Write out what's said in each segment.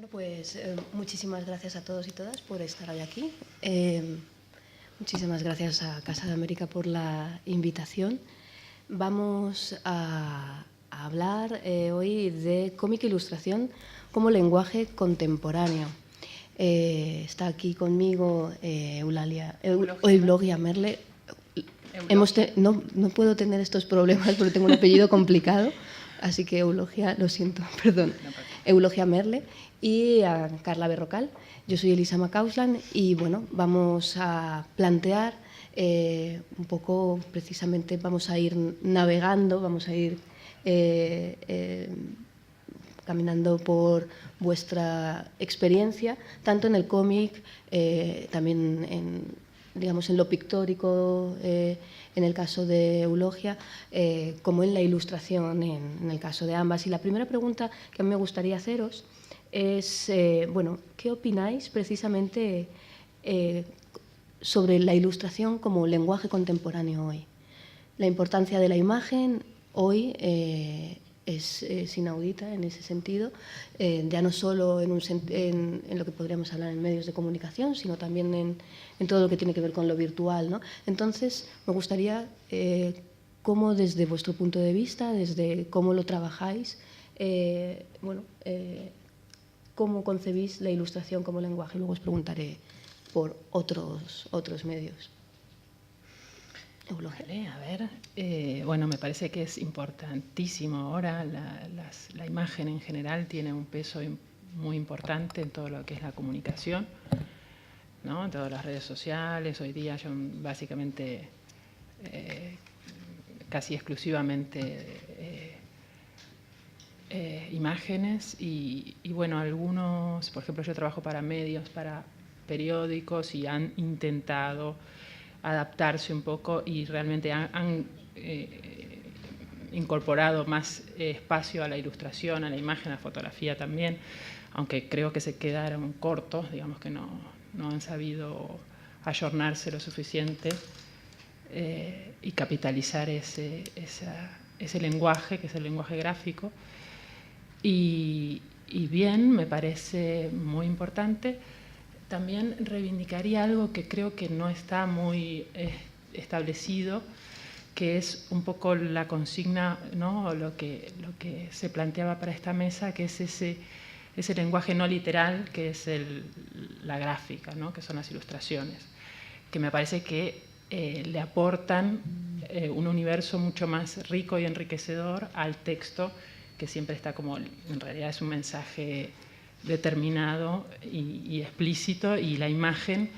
Bueno, pues muchísimas gracias a todos y todas por estar hoy aquí. Muchísimas gracias a Casa de América por la invitación. Vamos a hablar hoy de cómic e ilustración como lenguaje contemporáneo. Está aquí conmigo Eulogia Merle. No puedo tener estos problemas porque tengo un apellido complicado, así que Eulogia, lo siento, perdón. Eulogia Merle y a Carla Berrocal. Yo soy Elisa Macauslan y bueno, vamos a plantear un poco, precisamente vamos a ir navegando, vamos a ir caminando por vuestra experiencia, tanto en el cómic, también en lo pictórico, en el caso de Eulogia, como en la ilustración, en el caso de ambas. Y la primera pregunta que a mí me gustaría haceros es, ¿qué opináis precisamente sobre la ilustración como lenguaje contemporáneo hoy? La importancia de la imagen hoy es inaudita en ese sentido, ya no solo en lo que podríamos hablar en medios de comunicación, sino también en todo lo que tiene que ver con lo virtual, ¿no? Entonces, me gustaría cómo desde vuestro punto de vista, desde cómo lo trabajáis, cómo concebís la ilustración como lenguaje. Luego os preguntaré por otros medios. Vale, a ver, me parece que es importantísimo ahora, la imagen en general tiene un peso muy importante en todo lo que es la comunicación, ¿no? En todas las redes sociales, hoy día son básicamente casi exclusivamente imágenes y bueno, algunos, por ejemplo, yo trabajo para medios, para periódicos y han intentado adaptarse un poco y realmente han incorporado más espacio a la ilustración, a la imagen, a la fotografía también, aunque creo que se quedaron cortos, digamos que no han sabido ayornarse lo suficiente y capitalizar ese lenguaje, que es el lenguaje gráfico. Y bien, me parece muy importante. También reivindicaría algo que creo que no está muy establecido, que es un poco la consigna, ¿no? Lo que se planteaba para esta mesa, que es ese lenguaje no literal, que es la gráfica, ¿no? Que son las ilustraciones, que me parece que le aportan un universo mucho más rico y enriquecedor al texto, que siempre está como, en realidad es un mensaje determinado y explícito, y la imagen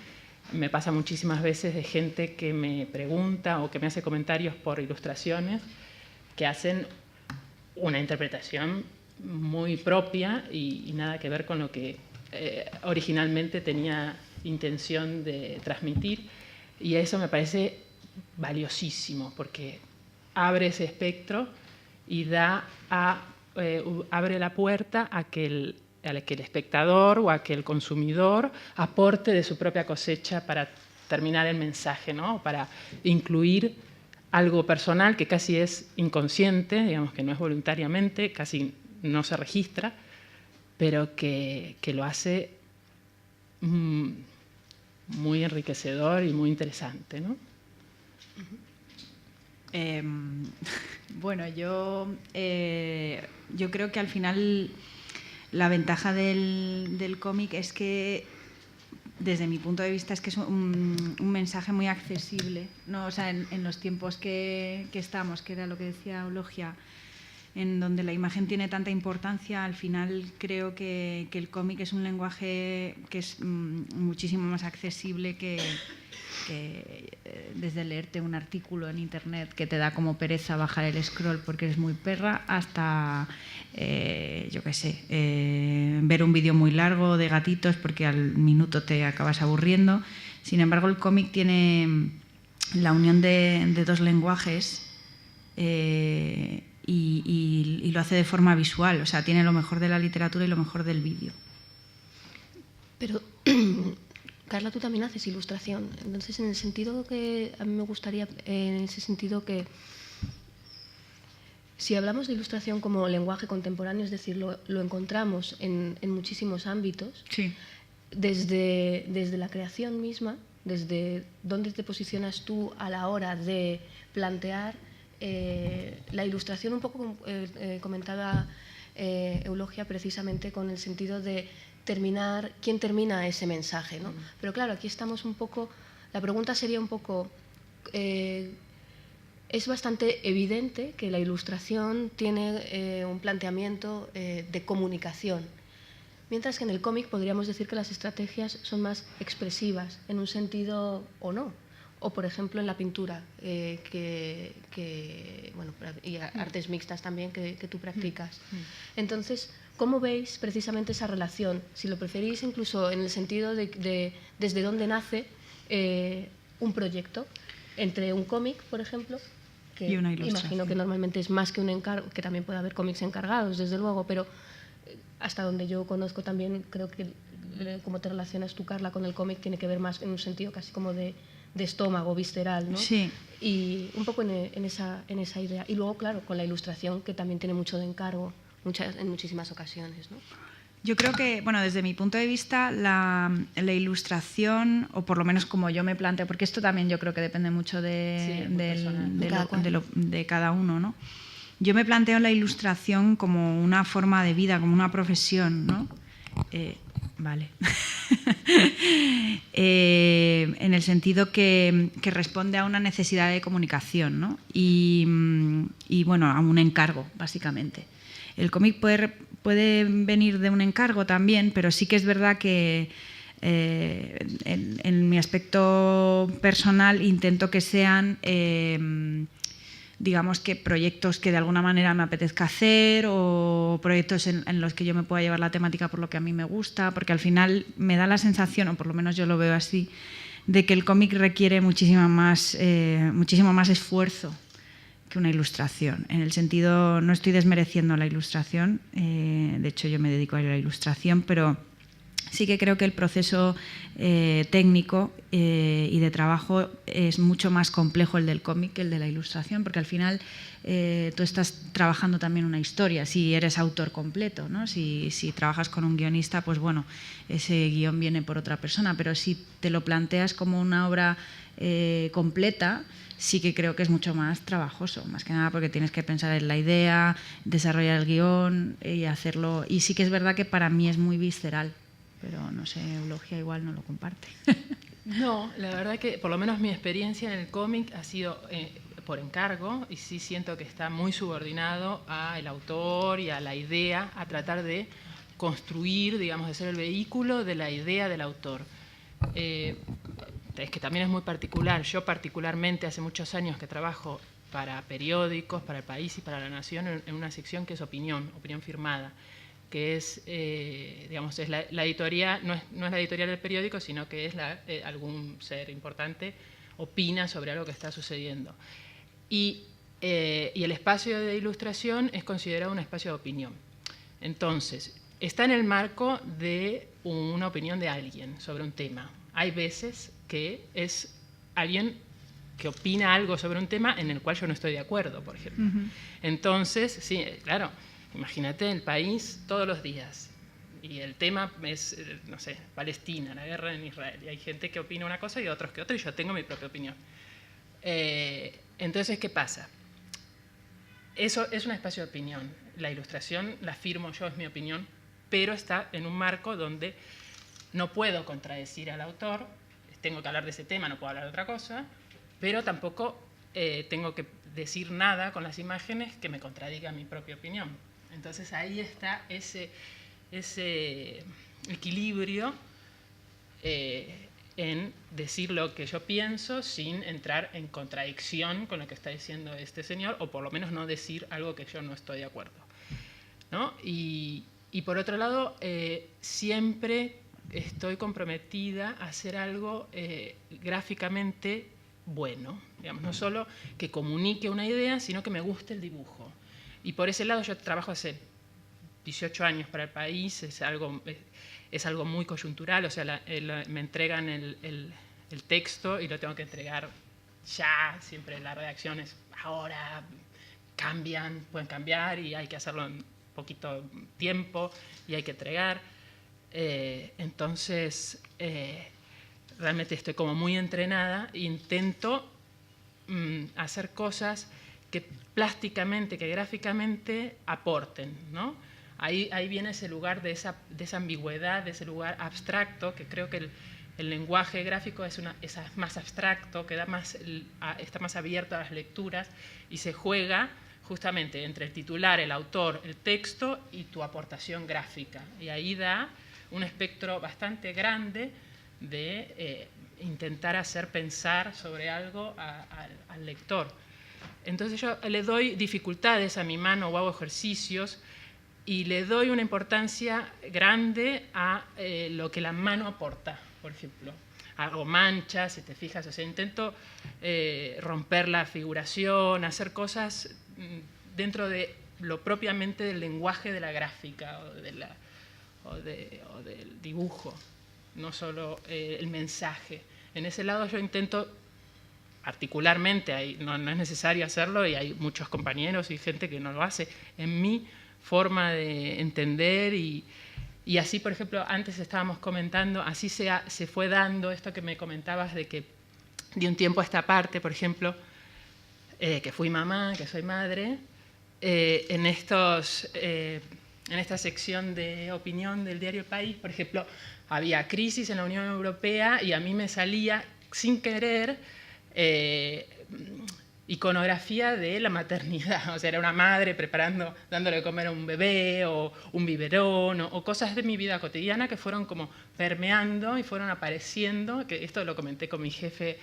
me pasa muchísimas veces de gente que me pregunta o que me hace comentarios por ilustraciones que hacen una interpretación muy propia y nada que ver con lo que originalmente tenía intención de transmitir, y eso me parece valiosísimo porque abre ese espectro y abre la puerta a que el espectador o a que el consumidor aporte de su propia cosecha para terminar el mensaje, ¿no? Para incluir algo personal que casi es inconsciente, digamos que no es voluntariamente, casi no se registra, pero que lo hace muy enriquecedor y muy interesante, ¿no? Bueno, yo creo que al final la ventaja del cómic es que, desde mi punto de vista, es que es un mensaje muy accesible, ¿no? O sea, en los tiempos que estamos, que era lo que decía Eulogia, en donde la imagen tiene tanta importancia, al final creo que el cómic es un lenguaje que es muchísimo más accesible que desde leerte un artículo en internet que te da como pereza bajar el scroll porque eres muy perra, hasta ver un vídeo muy largo de gatitos porque al minuto te acabas aburriendo. Sin embargo, el cómic tiene la unión de dos lenguajes y lo hace de forma visual, o sea, tiene lo mejor de la literatura y lo mejor del vídeo. Pero Carla, tú también haces ilustración, entonces en el sentido que a mí me gustaría, en ese sentido que Si hablamos de ilustración como lenguaje contemporáneo, es decir, lo encontramos en muchísimos ámbitos, Sí. desde la creación misma, desde dónde te posicionas tú a la hora de plantear la ilustración, un poco comentaba Eulogia precisamente con el sentido de terminar, quién termina ese mensaje, ¿no? Pero claro, aquí estamos un poco, la pregunta sería un poco, es bastante evidente que la ilustración tiene un planteamiento de comunicación, mientras que en el cómic podríamos decir que las estrategias son más expresivas, en un sentido o no. O, por ejemplo, en la pintura, bueno, y artes mixtas también que tú practicas. Entonces, ¿cómo veis precisamente esa relación? Si lo preferís, incluso en el sentido de desde dónde nace un proyecto, entre un cómic, por ejemplo, que y una ilustración. Imagino que normalmente es más que un encargo, que también puede haber cómics encargados, desde luego, pero hasta donde yo conozco también, creo que cómo te relacionas tú, Carla, con el cómic tiene que ver más en un sentido casi como de estómago, visceral, ¿no? Sí. Y un poco en esa idea. Y luego, claro, con la ilustración, que también tiene mucho de encargo en muchísimas ocasiones, ¿no? Yo creo que, bueno, desde mi punto de vista, la ilustración, o por lo menos como yo me planteo, porque esto también yo creo que depende mucho de cada uno, ¿no? Yo me planteo la ilustración como una forma de vida, como una profesión, ¿no? Vale. En el sentido que responde a una necesidad de comunicación, ¿no? Y bueno, a un encargo, básicamente. El cómic puede venir de un encargo también, pero sí que es verdad que en mi aspecto personal intento que sean digamos que proyectos que de alguna manera me apetezca hacer, o proyectos en los que yo me pueda llevar la temática por lo que a mí me gusta, porque al final me da la sensación, o por lo menos yo lo veo así, de que el cómic requiere muchísimo más esfuerzo que una ilustración. En el sentido, no estoy desmereciendo la ilustración, de hecho yo me dedico a la ilustración, pero sí que creo que el proceso técnico y de trabajo es mucho más complejo el del cómic que el de la ilustración, porque al final tú estás trabajando también una historia, si eres autor completo, ¿no? Si trabajas con un guionista, pues bueno, ese guión viene por otra persona, pero si te lo planteas como una obra completa, sí que creo que es mucho más trabajoso, más que nada porque tienes que pensar en la idea, desarrollar el guión y hacerlo, y sí que es verdad que para mí es muy visceral. Pero no sé, Eulogia igual no lo comparte. No, la verdad que por lo menos mi experiencia en el cómic ha sido por encargo, y sí siento que está muy subordinado al autor y a la idea, a tratar de construir, digamos, de ser el vehículo de la idea del autor. Es que también es muy particular. Yo particularmente hace muchos años que trabajo para periódicos, para El País y para La Nación en una sección que es opinión firmada, que es, digamos, es la editorial, no es la editorial del periódico, sino que es algún ser importante opina sobre algo que está sucediendo. Y el espacio de ilustración es considerado un espacio de opinión. Entonces, está en el marco de una opinión de alguien sobre un tema. Hay veces que es alguien que opina algo sobre un tema en el cual yo no estoy de acuerdo, por ejemplo. Entonces, sí, claro, imagínate El País todos los días y el tema es, no sé, Palestina, la guerra en Israel, y hay gente que opina una cosa y otros que otra, y yo tengo mi propia opinión. Entonces, ¿qué pasa? Eso es un espacio de opinión. La ilustración la firmo yo, es mi opinión, pero está en un marco donde no puedo contradecir al autor, tengo que hablar de ese tema, no puedo hablar de otra cosa, pero tampoco tengo que decir nada con las imágenes que me contradiga mi propia opinión. Entonces ahí está ese equilibrio en decir lo que yo pienso sin entrar en contradicción con lo que está diciendo este señor, o por lo menos no decir algo que yo no estoy de acuerdo, ¿no? Y por otro lado, siempre estoy comprometida a hacer algo gráficamente bueno, digamos, no solo que comunique una idea, sino que me guste el dibujo. Y por ese lado yo trabajo hace 18 años para El País, es algo muy coyuntural, o sea, me entregan el texto y lo tengo que entregar ya, siempre la redacción es ahora, cambian, pueden cambiar y hay que hacerlo en poquito tiempo y hay que entregar. Entonces, realmente estoy como muy entrenada e intento hacer cosas que plásticamente, que gráficamente aporten, ¿no? Ahí viene ese lugar de esa ambigüedad, de ese lugar abstracto, que creo que el lenguaje gráfico es más abstracto, que está más abierto a las lecturas y se juega justamente entre el titular, el autor, el texto y tu aportación gráfica. Y ahí da un espectro bastante grande de intentar hacer pensar sobre algo al lector. Entonces yo le doy dificultades a mi mano o hago ejercicios y le doy una importancia grande a lo que la mano aporta, por ejemplo. Hago manchas, si te fijas, o sea, intento romper la figuración, hacer cosas dentro de lo propiamente del lenguaje de la gráfica o del dibujo, no solo el mensaje. En ese lado yo intento particularmente, no es necesario hacerlo y hay muchos compañeros y gente que no lo hace, en mi forma de entender y así, por ejemplo, antes estábamos comentando, así se fue dando esto que me comentabas de que de un tiempo a esta parte, por ejemplo, que fui mamá, que soy madre, en esta sección de opinión del diario El País, por ejemplo, había crisis en la Unión Europea y a mí me salía sin querer iconografía de la maternidad, o sea, era una madre dándole de comer a un bebé o un biberón o cosas de mi vida cotidiana que fueron como permeando y fueron apareciendo, que esto lo comenté con mi jefe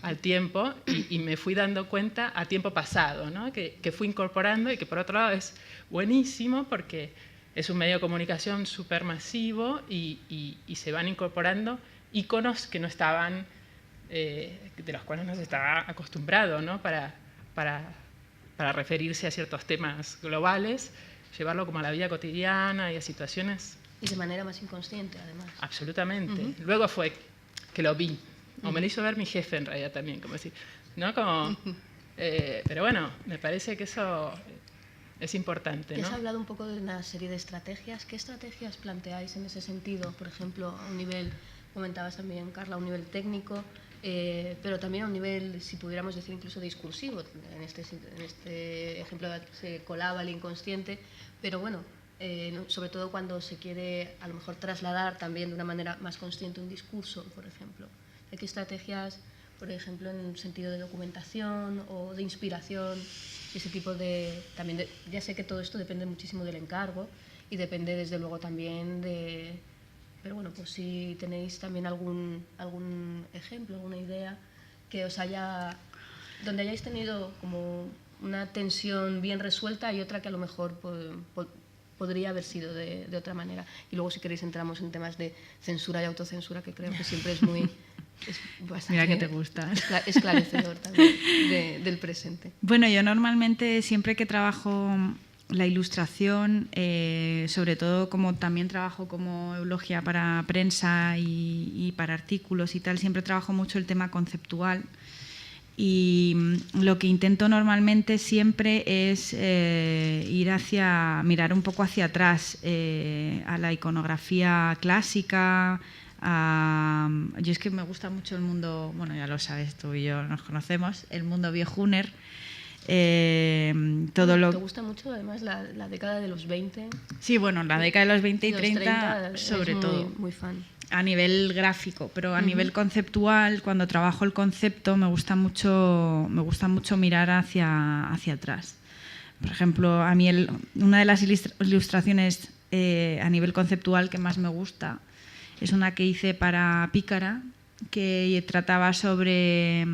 al tiempo y me fui dando cuenta a tiempo pasado, ¿no? que fui incorporando y que por otro lado es buenísimo porque es un medio de comunicación súper masivo y se van incorporando íconos que no estaban, de los cuales no se estaba acostumbrado, ¿no? para referirse a ciertos temas globales, llevarlo como a la vida cotidiana y a situaciones. Y de manera más inconsciente, además. Absolutamente. Luego fue que lo vi, o me lo hizo ver mi jefe en realidad también, como decir, ¿no? Como, pero bueno, me parece que eso es importante, ¿no? Has hablado un poco de una serie de estrategias. ¿Qué estrategias planteáis en ese sentido? Por ejemplo, a un nivel, comentabas también, Carla, a un nivel técnico, pero también a un nivel, si pudiéramos decir, incluso discursivo. En este ejemplo se colaba el inconsciente, pero bueno, sobre todo cuando se quiere a lo mejor trasladar también de una manera más consciente un discurso, por ejemplo. ¿Qué estrategias, por ejemplo, en un sentido de documentación o de inspiración, ese tipo de... También ya sé que todo esto depende muchísimo del encargo y depende desde luego también de... Pero bueno, pues si tenéis también algún ejemplo, alguna idea que os haya... donde hayáis tenido como una tensión bien resuelta y otra que a lo mejor podría haber sido de otra manera. Y luego, si queréis, entramos en temas de censura y autocensura, que creo que siempre es muy... Es bastante, mira que te gusta. Esclarecedor también del presente. Bueno, yo normalmente siempre que trabajo la ilustración, sobre todo como también trabajo como eulogia para prensa y para artículos y tal, siempre trabajo mucho el tema conceptual. Y lo que intento normalmente siempre es mirar un poco hacia atrás, a la iconografía clásica. Yo es que me gusta mucho el mundo, bueno, ya lo sabes, tú y yo nos conocemos, el mundo viejuner. ¿Te gusta mucho además la década de los 20? Sí, bueno, la década de los 20 y 30 sobre todo. Muy fan. A nivel gráfico, pero a nivel conceptual, cuando trabajo el concepto me gusta mucho mirar hacia atrás. Por ejemplo, a mí una de las ilustraciones a nivel conceptual que más me gusta es una que hice para Pícara, que trataba sobre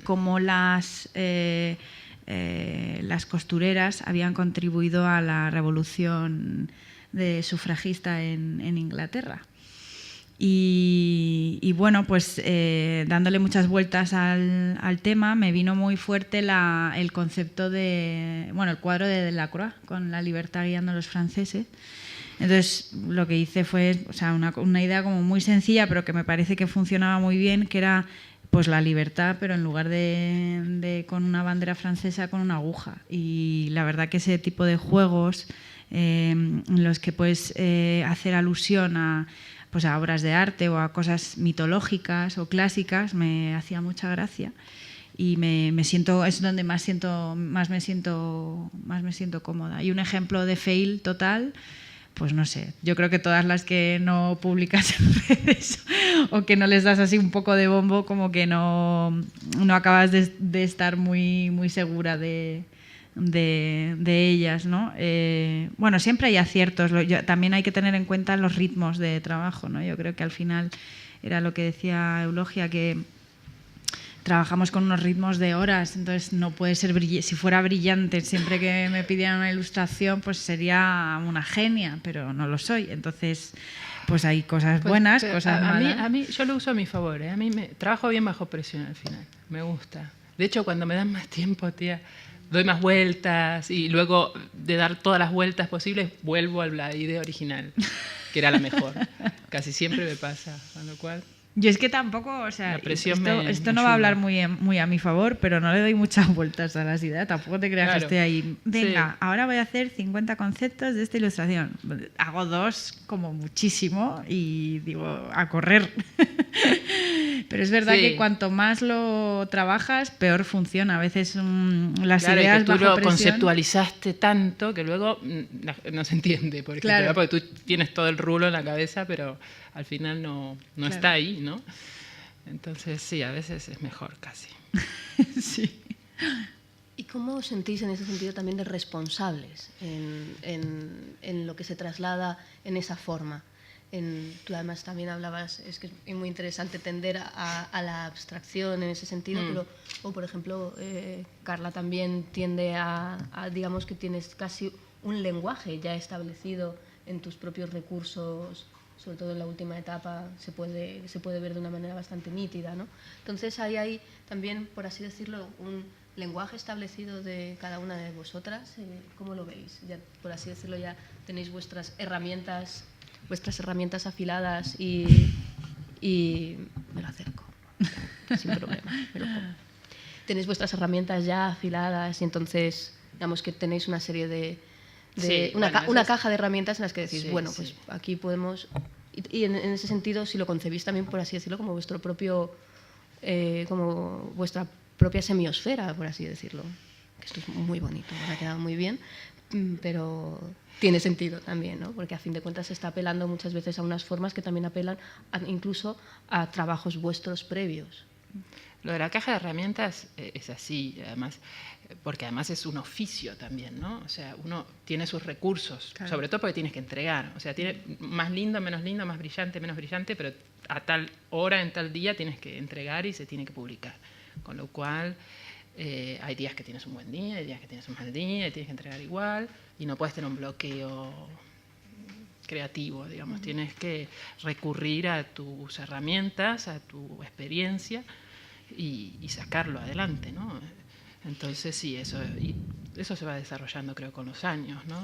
cómo las costureras habían contribuido a la revolución sufragista en Inglaterra. Y bueno, pues dándole muchas vueltas al tema, me vino muy fuerte el concepto el cuadro de Delacroix, con la libertad guiando a los franceses. Entonces, lo que hice fue una idea como muy sencilla, pero que me parece que funcionaba muy bien, que era pues la libertad, pero en lugar de con una bandera francesa, con una aguja. Y la verdad que ese tipo de juegos en los que puedes hacer alusión a obras de arte o a cosas mitológicas o clásicas me hacía mucha gracia. Y me siento, es donde más me siento cómoda. Y un ejemplo de fail total, pues no sé, yo creo que todas las que no publicas en redes o que no les das así un poco de bombo, como que no acabas de estar muy segura de ellas, ¿no? Bueno, siempre hay aciertos, también hay que tener en cuenta los ritmos de trabajo, ¿no? Yo creo que al final era lo que decía Eulogia, que trabajamos con unos ritmos de horas, entonces no puede ser si fuera brillante siempre que me pidieran una ilustración, pues sería una genia, pero no lo soy. Entonces, pues hay cosas buenas, cosas malas. A mí yo lo uso a mi favor, ¿eh? A mí trabajo bien bajo presión al final, me gusta. De hecho, cuando me dan más tiempo, tía, doy más vueltas y luego de dar todas las vueltas posibles vuelvo a la idea original, que era la mejor. Casi siempre me pasa, con lo cual... Yo es que tampoco, o sea, esto no va a hablar muy a mi favor, pero no le doy muchas vueltas a las ideas, tampoco te creas que estoy ahí. Venga, ahora voy a hacer 50 conceptos de esta ilustración. Hago 2 como muchísimo y digo, a correr. Pero es verdad que cuanto más lo trabajas, peor funciona. A veces las ideas que tú bajo lo presión... conceptualizaste tanto que luego no se entiende, por ejemplo, porque tú tienes todo el rulo en la cabeza, pero al final no está ahí, ¿no? Entonces, sí, a veces es mejor casi. Sí. ¿Y cómo os sentís en ese sentido también de responsables en lo que se traslada en esa forma? Tú además también hablabas, es que es muy interesante tender a la abstracción en ese sentido, pero, o por ejemplo, Carla también tiende a, digamos que tienes casi un lenguaje ya establecido en tus propios recursos, sobre todo en la última etapa se puede ver de una manera bastante nítida, ¿no? Entonces ahí hay también, por así decirlo, un lenguaje establecido de cada una de vosotras. ¿Cómo lo veis? Ya, por así decirlo, ya tenéis vuestras herramientas afiladas y me lo acerco sin problema, me lo pongo. Tenéis vuestras herramientas ya afiladas y entonces digamos que tenéis una serie de una caja de herramientas en las que decís, pues aquí podemos... Y en ese sentido, si lo concebís también, por así decirlo, como vuestro propio... como vuestra propia semiosfera, por así decirlo. Esto es muy bonito, me ha quedado muy bien, pero tiene sentido también, ¿no? Porque a fin de cuentas se está apelando muchas veces a unas formas que también apelan incluso a trabajos vuestros previos. Lo de la caja de herramientas es así, además, porque además es un oficio también, ¿no? O sea, uno tiene sus recursos, sobre todo porque tienes que entregar. O sea, tiene más lindo, más brillante, menos brillante, pero a tal hora, en tal día, tienes que entregar y se tiene que publicar. Con lo cual, hay días que tienes un buen día, hay días que tienes un mal día, y tienes que entregar igual, y no puedes tener un bloqueo creativo, digamos. Tienes que recurrir a tus herramientas, a tu experiencia, y sacarlo adelante, ¿no? Entonces sí, eso se va desarrollando, creo, con los años, ¿no?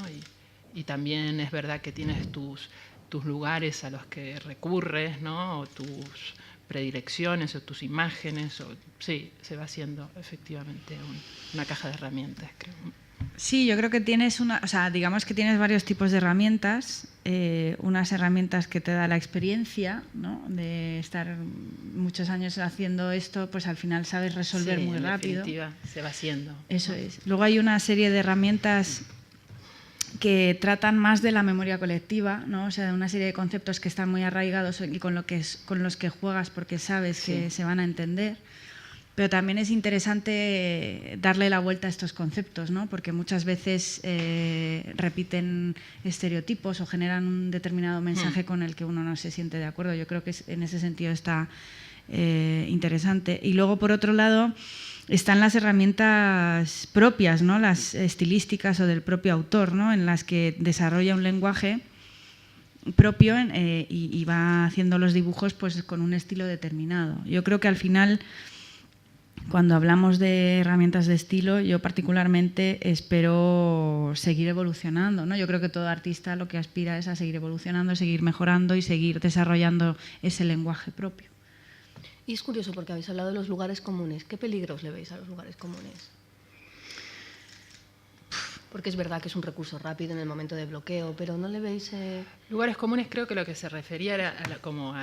Y también es verdad que tienes tus lugares a los que recurres, ¿no? O tus predilecciones o tus imágenes, sí, se va haciendo efectivamente una caja de herramientas, creo. Sí, yo creo que tienes digamos que tienes varios tipos de herramientas. Unas herramientas que te da la experiencia, ¿no? De estar muchos años haciendo esto, pues al final sabes resolver muy rápido. En definitiva, se va haciendo. Eso es. Luego hay una serie de herramientas que tratan más de la memoria colectiva, ¿no? O sea, de una serie de conceptos que están muy arraigados y con los que juegas porque sabes que se van a entender. Pero también es interesante darle la vuelta a estos conceptos, ¿no? Porque muchas veces repiten estereotipos o generan un determinado mensaje con el que uno no se siente de acuerdo. Yo creo que en ese sentido está interesante. Y luego, por otro lado, están las herramientas propias, ¿no? Las estilísticas o del propio autor, ¿no? En las que desarrolla un lenguaje propio y va haciendo los dibujos pues, con un estilo determinado. Yo creo que al final... Cuando hablamos de herramientas de estilo, yo particularmente espero seguir evolucionando, ¿no? Yo creo que todo artista lo que aspira es a seguir evolucionando, seguir mejorando y seguir desarrollando ese lenguaje propio. Y es curioso porque habéis hablado de los lugares comunes. ¿Qué peligros le veis a los lugares comunes? Porque es verdad que es un recurso rápido en el momento de bloqueo, pero ¿no le veis...? Lugares comunes, creo que lo que se refería era como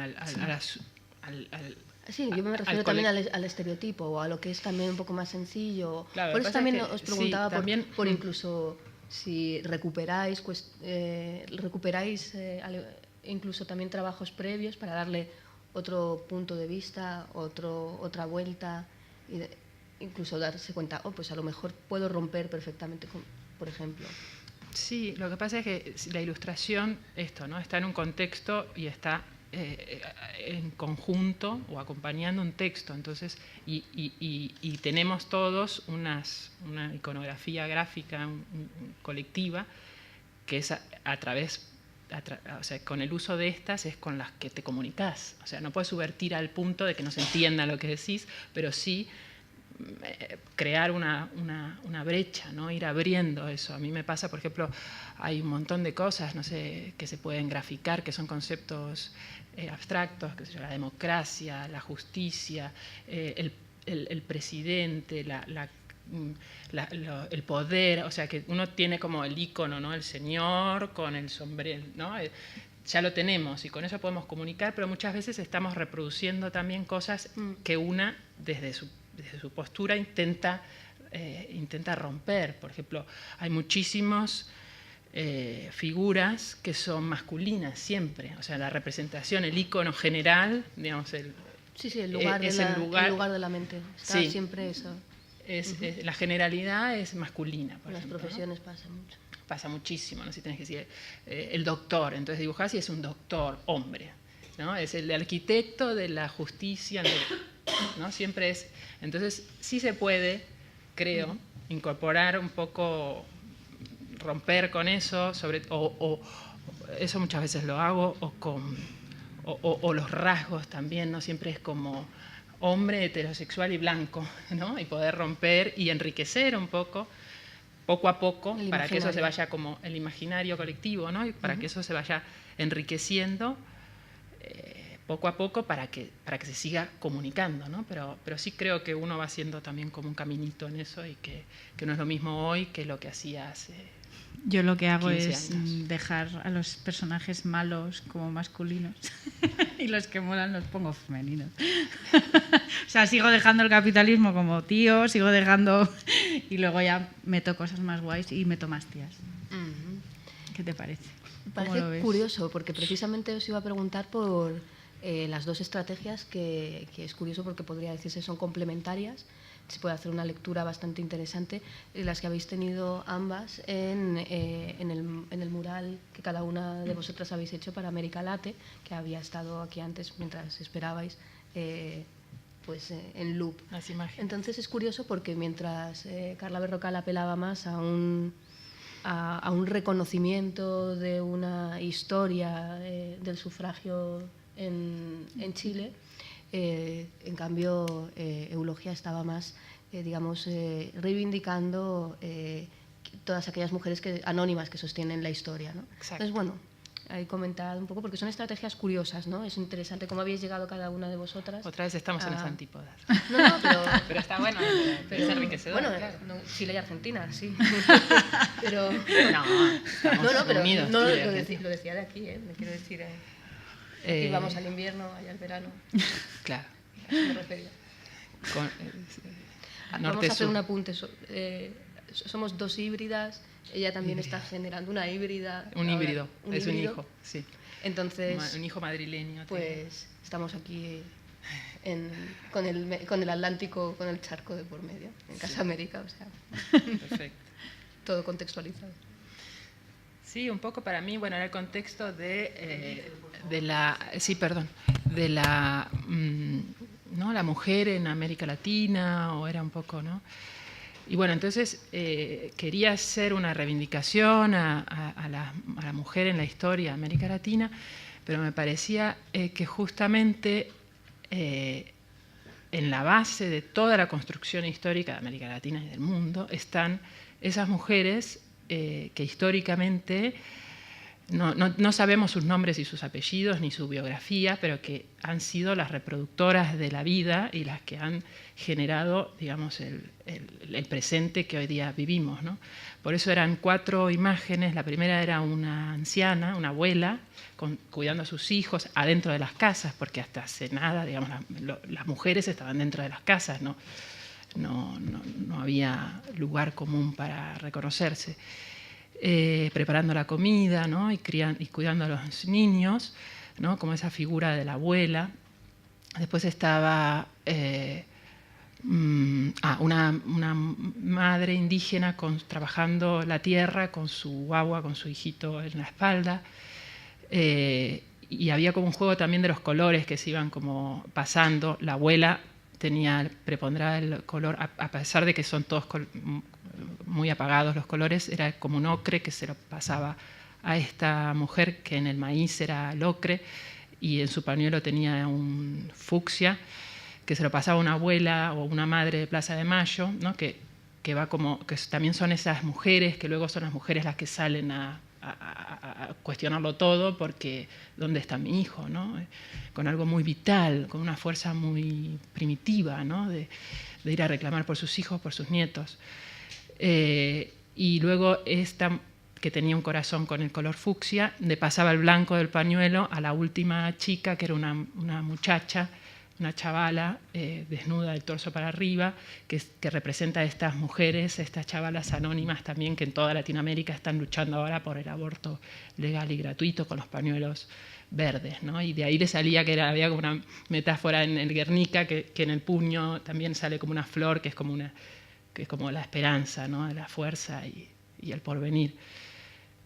Sí, yo me refiero también al estereotipo o a lo que es también un poco más sencillo. Claro, por eso también os sí, preguntaba también, por incluso si recuperáis incluso también trabajos previos para darle otro punto de vista, otra vuelta, incluso darse cuenta, pues a lo mejor puedo romper perfectamente por ejemplo. Sí, lo que pasa es que la ilustración, ¿no? Está en un contexto y está en conjunto o acompañando un texto, entonces, y tenemos todos una iconografía gráfica colectiva que es a través, o sea, con el uso de estas es con las que te comunicas, o sea, no puedes subvertir al punto de que no se entienda lo que decís, pero sí crear una brecha, ¿no? Ir abriendo eso. A mí me pasa, por ejemplo, hay un montón de cosas, no sé, que se pueden graficar, que son conceptos abstractos, que la democracia, la justicia, el presidente, el poder, o sea, que uno tiene como el icono, ¿no? El señor con el sombrero, ¿no? Ya lo tenemos y con eso podemos comunicar, pero muchas veces estamos reproduciendo también cosas que una, desde su postura, intenta romper. Por ejemplo, hay muchísimas figuras que son masculinas siempre, o sea, la representación, el icono general, digamos, el lugar de la mente, está siempre eso. La generalidad es masculina. En las profesiones, ¿no? Pasa mucho. Pasa muchísimo, ¿no? Si tenés que decir el doctor, entonces dibujás y es un doctor, hombre, ¿no? Es el arquitecto de la justicia, ¿no? Siempre es. Entonces sí se puede, creo, incorporar un poco, romper con eso, o eso muchas veces lo hago, o los rasgos también, ¿no? Siempre es como hombre heterosexual y blanco, ¿no? Y poder romper y enriquecer un poco a poco, para que eso se vaya como el imaginario colectivo, ¿no? Y para que eso se vaya enriqueciendo poco a poco para que se siga comunicando, ¿no? Pero sí creo que uno va haciendo también como un caminito en eso y que no es lo mismo hoy que lo que hacía hace. Yo lo que hago es años. Dejar a los personajes malos como masculinos y los que molan los pongo femeninos. O sea, sigo dejando el capitalismo como tío, sigo dejando... Y luego ya meto cosas más guays y meto más tías. ¿Qué te parece? Me parece curioso, porque precisamente os iba a preguntar por las dos estrategias que es curioso porque podría decirse son complementarias. Se puede hacer una lectura bastante interesante, las que habéis tenido ambas en el mural que cada una de vosotras habéis hecho para América Late, que había estado aquí antes mientras esperabais en loop. Las imágenes. Entonces es curioso porque mientras Carla Berrocal apelaba más a un reconocimiento de una historia del sufragio en Chile, en cambio, Eulogia estaba más, reivindicando todas aquellas mujeres anónimas que sostienen la historia, ¿no? Entonces, bueno, ahí comentad un poco, porque son estrategias curiosas, ¿no? Es interesante cómo habéis llegado cada una de vosotras. Otra vez estamos en las antípodas. No, pero está bueno, pero es enriquecedor. Bueno, claro. Chile y Argentina, sí. Pero pero unidos. No, lo decía de aquí, me quiero decir... Aquí vamos al invierno, allá al verano. Claro. A eso me refería. Vamos a hacer un apunte. Somos dos híbridas. Ella también está generando una híbrida. Un híbrido. Un hijo, sí. Entonces, un hijo madrileño. Pues estamos aquí con el Atlántico, con el charco de por medio, en Casa América, o sea. Perfecto. Todo contextualizado. Sí, un poco para mí, bueno, era el contexto de la ¿no? La mujer en América Latina, o era un poco, ¿no? Y bueno, entonces quería hacer una reivindicación a la mujer en la historia de América Latina, pero me parecía que justamente en la base de toda la construcción histórica de América Latina y del mundo están esas mujeres que históricamente no sabemos sus nombres y sus apellidos ni su biografía, pero que han sido las reproductoras de la vida y las que han generado, digamos, el presente que hoy día vivimos, ¿no? Por eso eran 4 imágenes. La primera era una anciana, una abuela, cuidando a sus hijos adentro de las casas, porque hasta hace nada, digamos, las mujeres estaban dentro de las casas, no había lugar común para reconocerse. Preparando la comida, ¿no? y cuidando a los niños, ¿no? Como esa figura de la abuela. Después estaba una madre indígena trabajando la tierra con su guagua, con su hijito en la espalda. Y había como un juego también de los colores que se iban como pasando. La abuela preponderaba el color, a pesar de que son todos muy apagados los colores, era como un ocre que se lo pasaba a esta mujer, que en el maíz era el ocre, y en su pañuelo tenía un fucsia, que se lo pasaba a una abuela o una madre de Plaza de Mayo, ¿no? que también son esas mujeres, que luego son las mujeres las que salen a cuestionarlo todo, porque ¿dónde está mi hijo? ¿no? Con algo muy vital, con una fuerza muy primitiva, ¿no? de ir a reclamar por sus hijos, por sus nietos. Y luego esta, que tenía un corazón con el color fucsia, le pasaba el blanco del pañuelo a la última chica, que era una muchacha, una chavala desnuda del torso para arriba, que representa a estas mujeres, estas chavalas anónimas también, que en toda Latinoamérica están luchando ahora por el aborto legal y gratuito con los pañuelos verdes, ¿no? Y de ahí le salía que había como una metáfora en el Guernica, que en el puño también sale como una flor, que es como la esperanza, ¿no? La fuerza y el porvenir.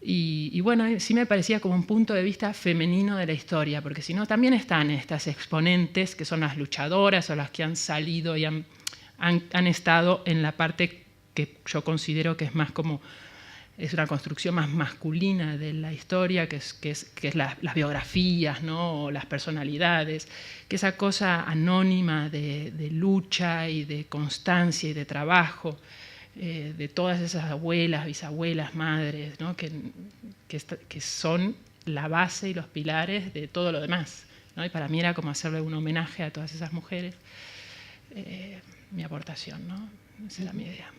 Y bueno, sí me parecía como un punto de vista femenino de la historia, porque si no, también están estas exponentes que son las luchadoras o las que han salido y han estado en la parte que yo considero que es más como, es una construcción más masculina de la historia, que es las biografías, ¿no? O las personalidades, que esa cosa anónima de lucha y de constancia y de trabajo, de todas esas abuelas, bisabuelas, madres, ¿no? que son la base y los pilares de todo lo demás, ¿no? Y para mí era como hacerle un homenaje a todas esas mujeres, mi aportación, ¿no? Esa era mi idea.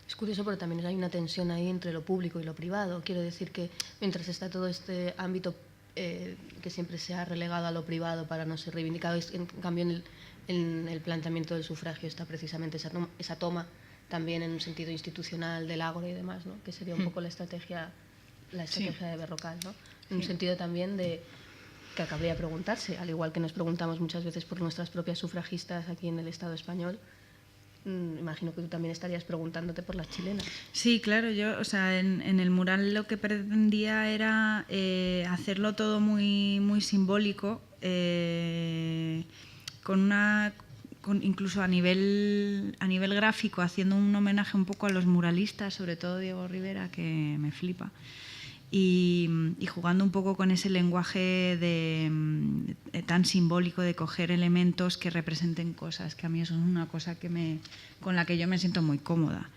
Es curioso, pero también hay una tensión ahí entre lo público y lo privado. Quiero decir que mientras está todo este ámbito que siempre se ha relegado a lo privado para no ser reivindicado, en cambio en el planteamiento del sufragio está precisamente esa toma también en un sentido institucional del ágora y demás, ¿no? Que sería un poco la estrategia sí. de Berrocal, ¿no? En un sentido también de que cabría preguntarse, al igual que nos preguntamos muchas veces por nuestras propias sufragistas aquí en el Estado español, imagino que tú también estarías preguntándote por las chilenas. Sí, claro, yo, o sea, en el mural lo que pretendía era hacerlo todo muy, muy simbólico, incluso a nivel gráfico, haciendo un homenaje un poco a los muralistas, sobre todo Diego Rivera, que me flipa, y jugando un poco con ese lenguaje tan simbólico de coger elementos que representen cosas, que a mí eso es una cosa con la que yo me siento muy cómoda.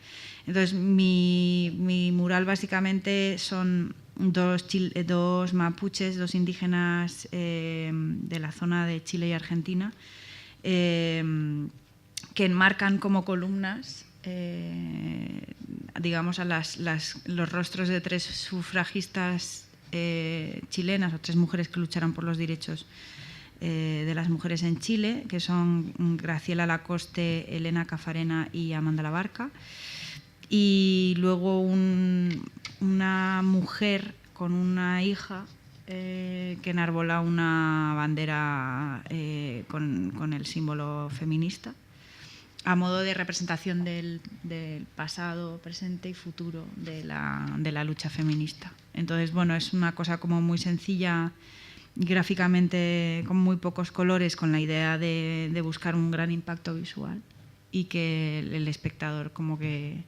Entonces mi mural básicamente son dos mapuches, dos indígenas de la zona de Chile y Argentina, que enmarcan como columnas, digamos, a los rostros de 3 sufragistas chilenas, o 3 mujeres que lucharon por los derechos de las mujeres en Chile, que son Graciela Lacoste, Elena Cafarena y Amanda Labarca. Y luego una mujer con una hija que enarbola una bandera con el símbolo feminista, a modo de representación del pasado, presente y futuro de la lucha feminista. Entonces, bueno, es una cosa como muy sencilla, gráficamente con muy pocos colores, con la idea de buscar un gran impacto visual y que el espectador como que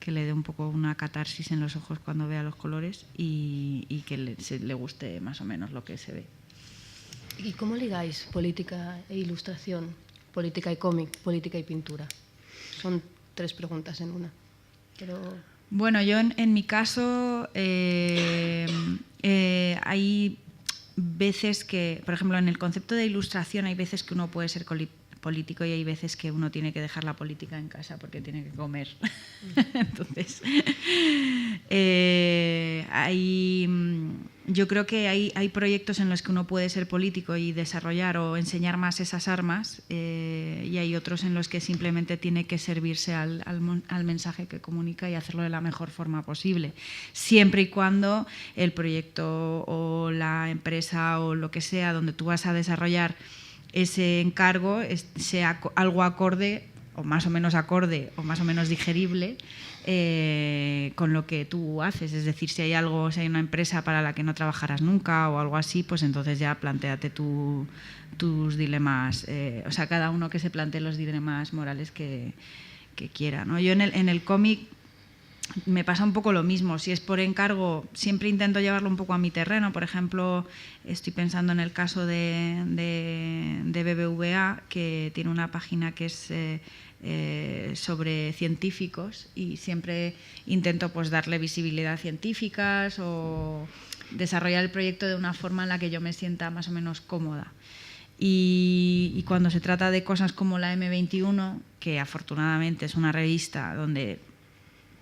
le dé un poco una catarsis en los ojos cuando vea los colores y que le guste más o menos lo que se ve. ¿Y cómo ligáis política e ilustración, política y cómic, política y pintura? Son 3 preguntas en una. Pero Bueno, yo en mi caso hay veces que, por ejemplo, en el concepto de ilustración hay veces que uno puede ser político y hay veces que uno tiene que dejar la política en casa porque tiene que comer. Entonces, yo creo que hay proyectos en los que uno puede ser político y desarrollar o enseñar más esas armas y hay otros en los que simplemente tiene que servirse al mensaje que comunica y hacerlo de la mejor forma posible, siempre y cuando el proyecto o la empresa o lo que sea donde tú vas a desarrollar ese encargo sea algo acorde o más o menos digerible con lo que tú haces. Es decir, si hay una empresa para la que no trabajarás nunca o algo así, pues entonces ya plantéate tus dilemas, o sea, cada uno que se plantee los dilemas morales que quiera, ¿no? Yo en el cómic me pasa un poco lo mismo. Si es por encargo, siempre intento llevarlo un poco a mi terreno. Por ejemplo, estoy pensando en el caso de BBVA, que tiene una página que es sobre científicos y siempre intento pues darle visibilidad a científicas o desarrollar el proyecto de una forma en la que yo me sienta más o menos cómoda. Y cuando se trata de cosas como la M21, que afortunadamente es una revista donde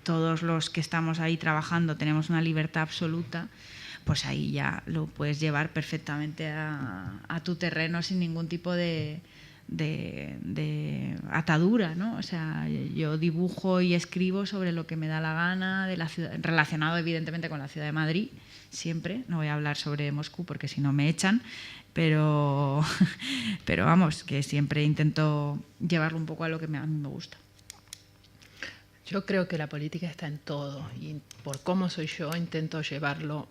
todos los que estamos ahí trabajando tenemos una libertad absoluta, pues ahí ya lo puedes llevar perfectamente a tu terreno sin ningún tipo de atadura, ¿no? O sea, yo dibujo y escribo sobre lo que me da la gana de la ciudad, relacionado evidentemente con la ciudad de Madrid, siempre. No voy a hablar sobre Moscú porque si no me echan, pero vamos, que siempre intento llevarlo un poco a lo que a mí me gusta. Yo creo que la política está en todo y por cómo soy yo intento llevarlo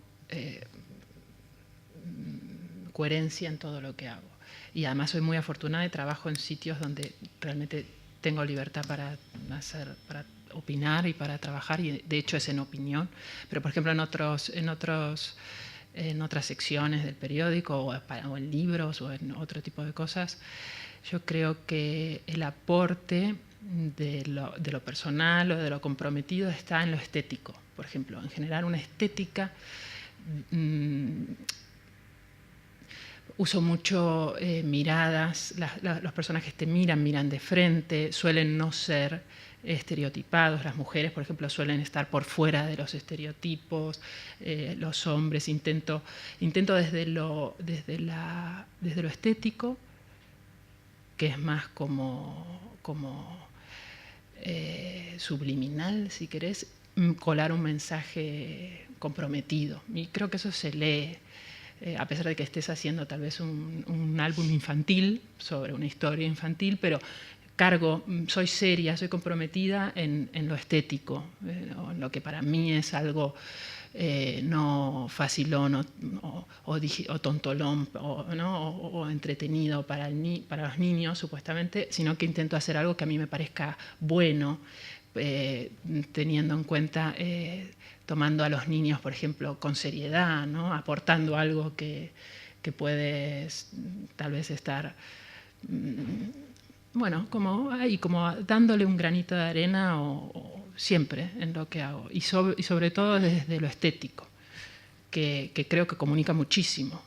coherencia en todo lo que hago. Y además soy muy afortunada y trabajo en sitios donde realmente tengo libertad para opinar y para trabajar, y de hecho es en opinión. Pero por ejemplo en otras secciones del periódico o en libros o en otro tipo de cosas, yo creo que el aporte de lo personal o de lo comprometido está en lo estético. Por ejemplo, en generar una estética. Uso mucho miradas, los personajes te miran de frente, suelen no ser estereotipados. Las mujeres, por ejemplo, suelen estar por fuera de los estereotipos. Los hombres, intento desde lo estético, que es más como subliminal, si querés, colar un mensaje comprometido. Y creo que eso se lee, a pesar de que estés haciendo tal vez un álbum infantil sobre una historia infantil, pero soy seria, soy comprometida en lo estético, en lo que para mí es algo no facilón o tontolón o entretenido para los niños, supuestamente, sino que intento hacer algo que a mí me parezca bueno, teniendo en cuenta, tomando a los niños, por ejemplo, con seriedad, ¿no? Aportando algo que puede tal vez estar, bueno, como dándole un granito de arena siempre en lo que hago. Y sobre todo desde lo estético, que creo que comunica muchísimo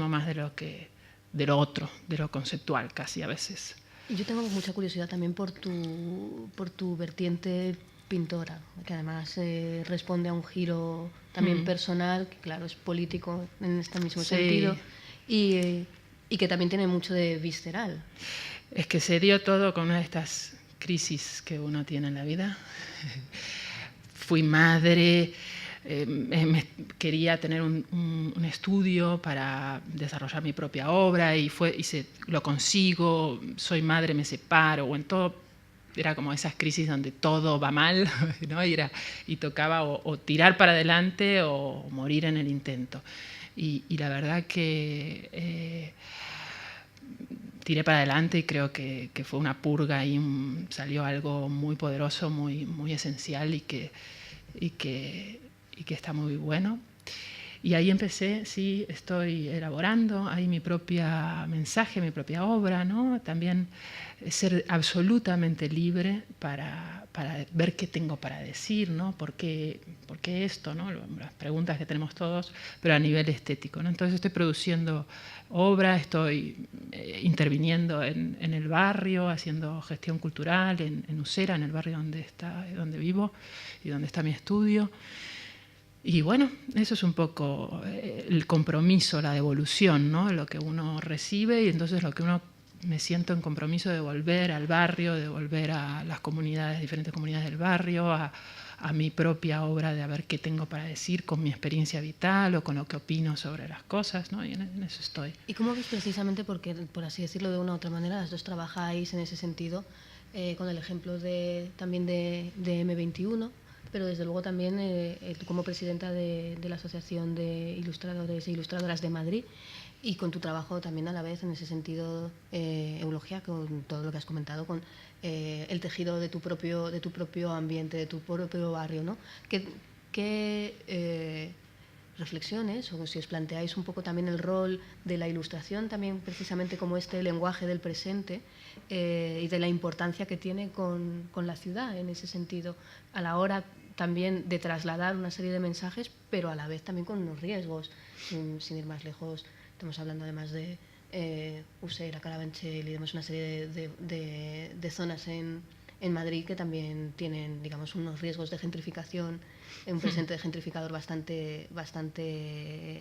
más de lo otro, de lo conceptual casi a veces. Yo tengo mucha curiosidad también por tu vertiente pintora, que además responde a un giro también personal, que claro, es político en este mismo sentido, y que también tiene mucho de visceral. Es que se dio todo con una de estas crisis que uno tiene en la vida. Fui madre, quería tener un estudio para desarrollar mi propia obra y lo consigo, soy madre, me separo, o en todo. Era como esas crisis donde todo va mal, ¿no? y tocaba o tirar para adelante o morir en el intento. Y la verdad que tiré para adelante y creo que fue una purga y salió algo muy poderoso, muy, muy esencial y que está muy bueno. Y ahí empecé, sí, estoy elaborando ahí mi propia mensaje, mi propia obra, ¿no? También ser absolutamente libre para ver qué tengo para decir, ¿no? ¿Por qué esto, ¿no? Las preguntas que tenemos todos, pero a nivel estético, ¿no? Entonces estoy produciendo obra, estoy interviniendo en el barrio, haciendo gestión cultural en Usera, en el barrio donde vivo y donde está mi estudio. Y bueno, eso es un poco el compromiso, la devolución, ¿no? Lo que uno recibe y entonces lo que uno me siento en compromiso de volver al barrio, de volver a las comunidades, diferentes comunidades del barrio, a mi propia obra, de a ver qué tengo para decir con mi experiencia vital o con lo que opino sobre las cosas, ¿no? Y en eso estoy. ¿Y cómo ves precisamente, porque por así decirlo de una u otra manera, las dos trabajáis en ese sentido, con el ejemplo también de M21, pero desde luego también como presidenta de la Asociación de Ilustradores e Ilustradoras de Madrid, y con tu trabajo también a la vez en ese sentido, Eulogia, con todo lo que has comentado, con el tejido de tu propio ambiente, de tu propio barrio, ¿no? ¿Qué reflexiones, o si os planteáis un poco también el rol de la ilustración, también precisamente como este lenguaje del presente, y de la importancia que tiene con la ciudad en ese sentido, a la hora también de trasladar una serie de mensajes, pero a la vez también con unos riesgos, sin ir más lejos. Estamos hablando además de Usera, Carabanchel y demás, una serie de zonas en Madrid que también tienen, digamos, unos riesgos de gentrificación, un presente gentrificador bastante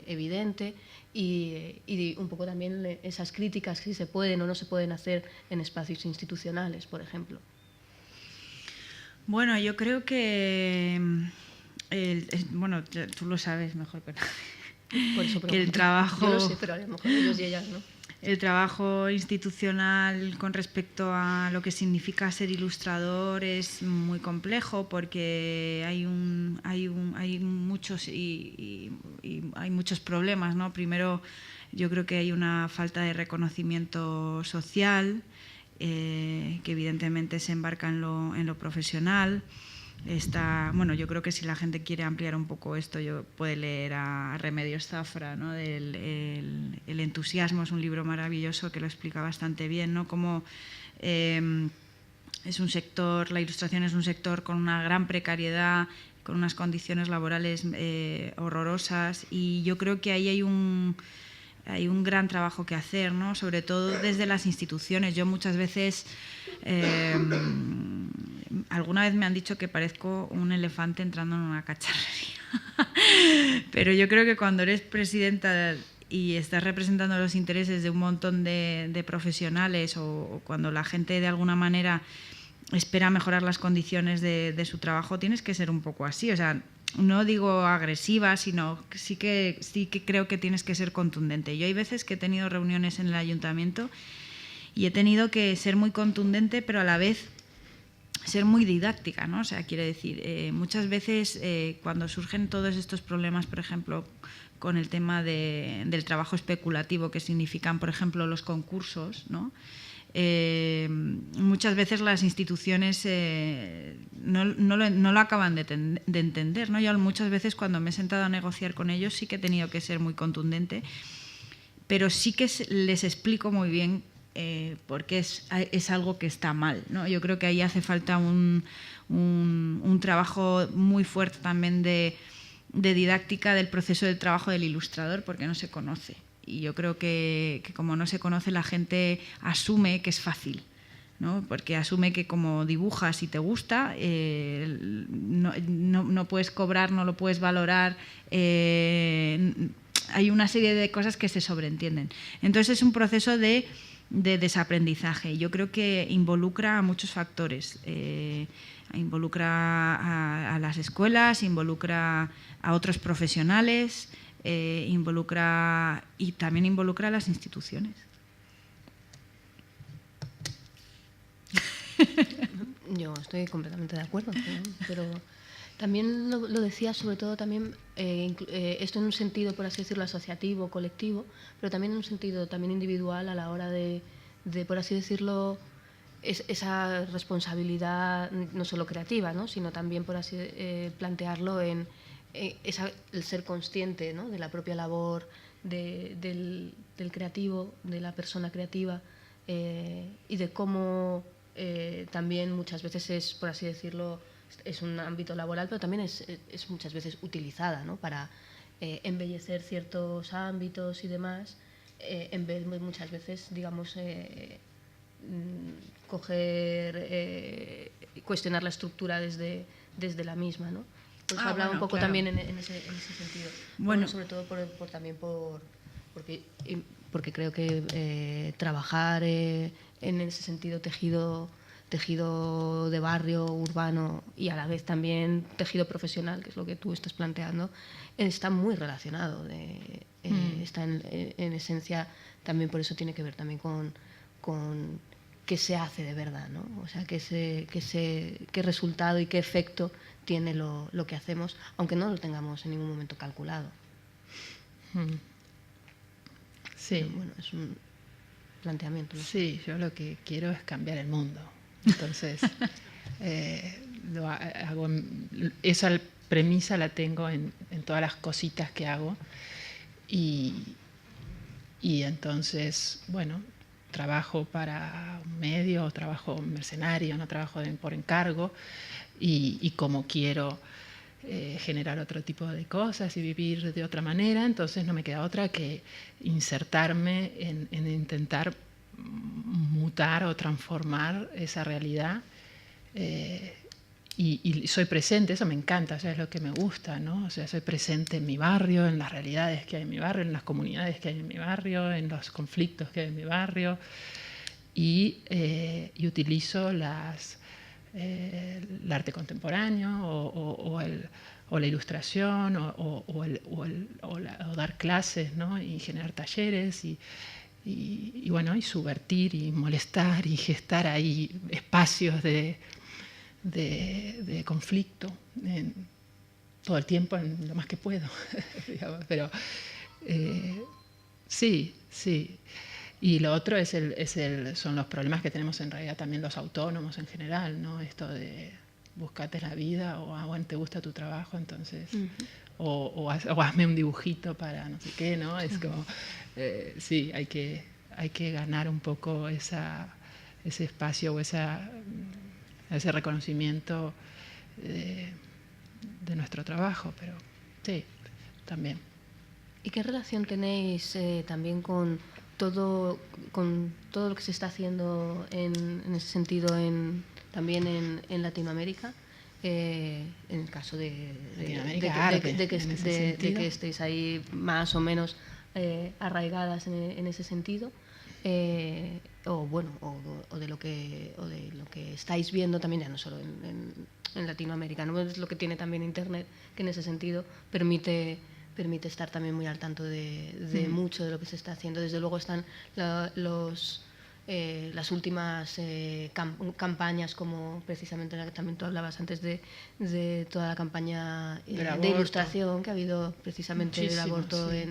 evidente, y un poco también esas críticas que si se pueden o no se pueden hacer en espacios institucionales, por ejemplo. Bueno, yo creo que, bueno, tú lo sabes mejor que nadie, por eso que el trabajo... Yo lo sé, pero a lo mejor ellos y ellas no. El trabajo institucional con respecto a lo que significa ser ilustrador es muy complejo porque hay muchos y hay muchos problemas, ¿no? Primero, yo creo que hay una falta de reconocimiento social que evidentemente se embarca en lo profesional. Bueno, yo creo que si la gente quiere ampliar un poco esto, puede leer a Remedios Zafra, ¿no? El entusiasmo, es un libro maravilloso que lo explica bastante bien, ¿no? Cómo es un sector, la ilustración es un sector con una gran precariedad, con unas condiciones laborales horrorosas, y yo creo que ahí hay un gran trabajo que hacer, ¿no? Sobre todo desde las instituciones. Yo muchas veces, alguna vez me han dicho que parezco un elefante entrando en una cacharrería, pero yo creo que cuando eres presidenta y estás representando los intereses de un montón de profesionales, o cuando la gente de alguna manera espera mejorar las condiciones de su trabajo, tienes que ser un poco así, o sea, no digo agresiva, sino que sí que creo que tienes que ser contundente. Yo hay veces que he tenido reuniones en el ayuntamiento y he tenido que ser muy contundente, pero a la vez ser muy didáctica, ¿no? O sea, quiere decir, muchas veces cuando surgen todos estos problemas, por ejemplo, con el tema del trabajo especulativo que significan, por ejemplo, los concursos, ¿no? Muchas veces las instituciones no lo acaban de entender, ¿no? Yo muchas veces cuando me he sentado a negociar con ellos sí que he tenido que ser muy contundente, pero sí que les explico muy bien por qué es algo que está mal, ¿no? Yo creo que ahí hace falta un trabajo muy fuerte también de didáctica del proceso del trabajo del ilustrador, porque no se conoce. Y yo creo que como no se conoce, la gente asume que es fácil, ¿no? Porque asume que como dibujas y te gusta, no puedes cobrar, no lo puedes valorar, hay una serie de cosas que se sobreentienden. Entonces es un proceso de desaprendizaje. Yo creo que involucra a muchos factores. Involucra a las escuelas, involucra a otros profesionales, y también involucra a las instituciones. Yo estoy completamente de acuerdo, pero también lo decía sobre todo también esto en un sentido, por así decirlo, asociativo, colectivo, pero también en un sentido también individual a la hora de por así decirlo, esa responsabilidad no solo creativa, ¿no? Sino también, por así plantearlo, en el ser consciente, ¿no?, de la propia labor del creativo, de la persona creativa, y de cómo también muchas veces es, por así decirlo, es un ámbito laboral, pero también es muchas veces utilizada, ¿no?, para embellecer ciertos ámbitos y demás, en vez de muchas veces, digamos, cuestionar la estructura desde la misma, ¿no? Pues hablaba un poco, claro, también en ese sentido. Bueno, sobre todo porque creo que trabajar en ese sentido tejido de barrio, urbano, y a la vez también tejido profesional, que es lo que tú estás planteando, está muy relacionado. Está en esencia, también por eso tiene que ver también con qué se hace de verdad, ¿no? O sea, qué resultado y qué efecto tiene lo que hacemos, aunque no lo tengamos en ningún momento calculado. Sí. Pero bueno, es un planteamiento, ¿no? Sí, yo lo que quiero es cambiar el mundo. Entonces, esa premisa la tengo en todas las cositas que hago. Y entonces, bueno, trabajo para un medio, trabajo mercenario, no trabajo por encargo, y como quiero generar otro tipo de cosas y vivir de otra manera, entonces no me queda otra que insertarme en intentar mutar o transformar esa realidad, y soy presente, eso me encanta, o sea, es lo que me gusta, ¿no? O sea, soy presente en mi barrio, en las realidades que hay en mi barrio, en las comunidades que hay en mi barrio, en los conflictos que hay en mi barrio, y utilizo el arte contemporáneo o la ilustración o dar clases, ¿no?, y generar talleres y bueno, y subvertir y molestar y gestar ahí espacios de conflicto todo el tiempo, en lo más que puedo, digamos, pero sí. Y lo otro son los problemas que tenemos en realidad también los autónomos en general, ¿no? Esto de búscate la vida, o bueno, te gusta tu trabajo, entonces, o hazme un dibujito para no sé qué, ¿no? Es como, sí, hay que ganar un poco ese espacio o ese reconocimiento de nuestro trabajo, pero sí, también. ¿Y qué relación tenéis también con todo lo que se está haciendo en ese sentido también en Latinoamérica? En el caso de que estéis ahí más o menos arraigadas en ese sentido, o de lo que estáis viendo también, ya no solo en Latinoamérica, ¿no? Es lo que tiene también Internet, que en ese sentido permite estar también muy al tanto de mucho de lo que se está haciendo. Desde luego están las últimas campañas, como precisamente la que también tú hablabas antes de toda la campaña de ilustración que ha habido precisamente del aborto, sí,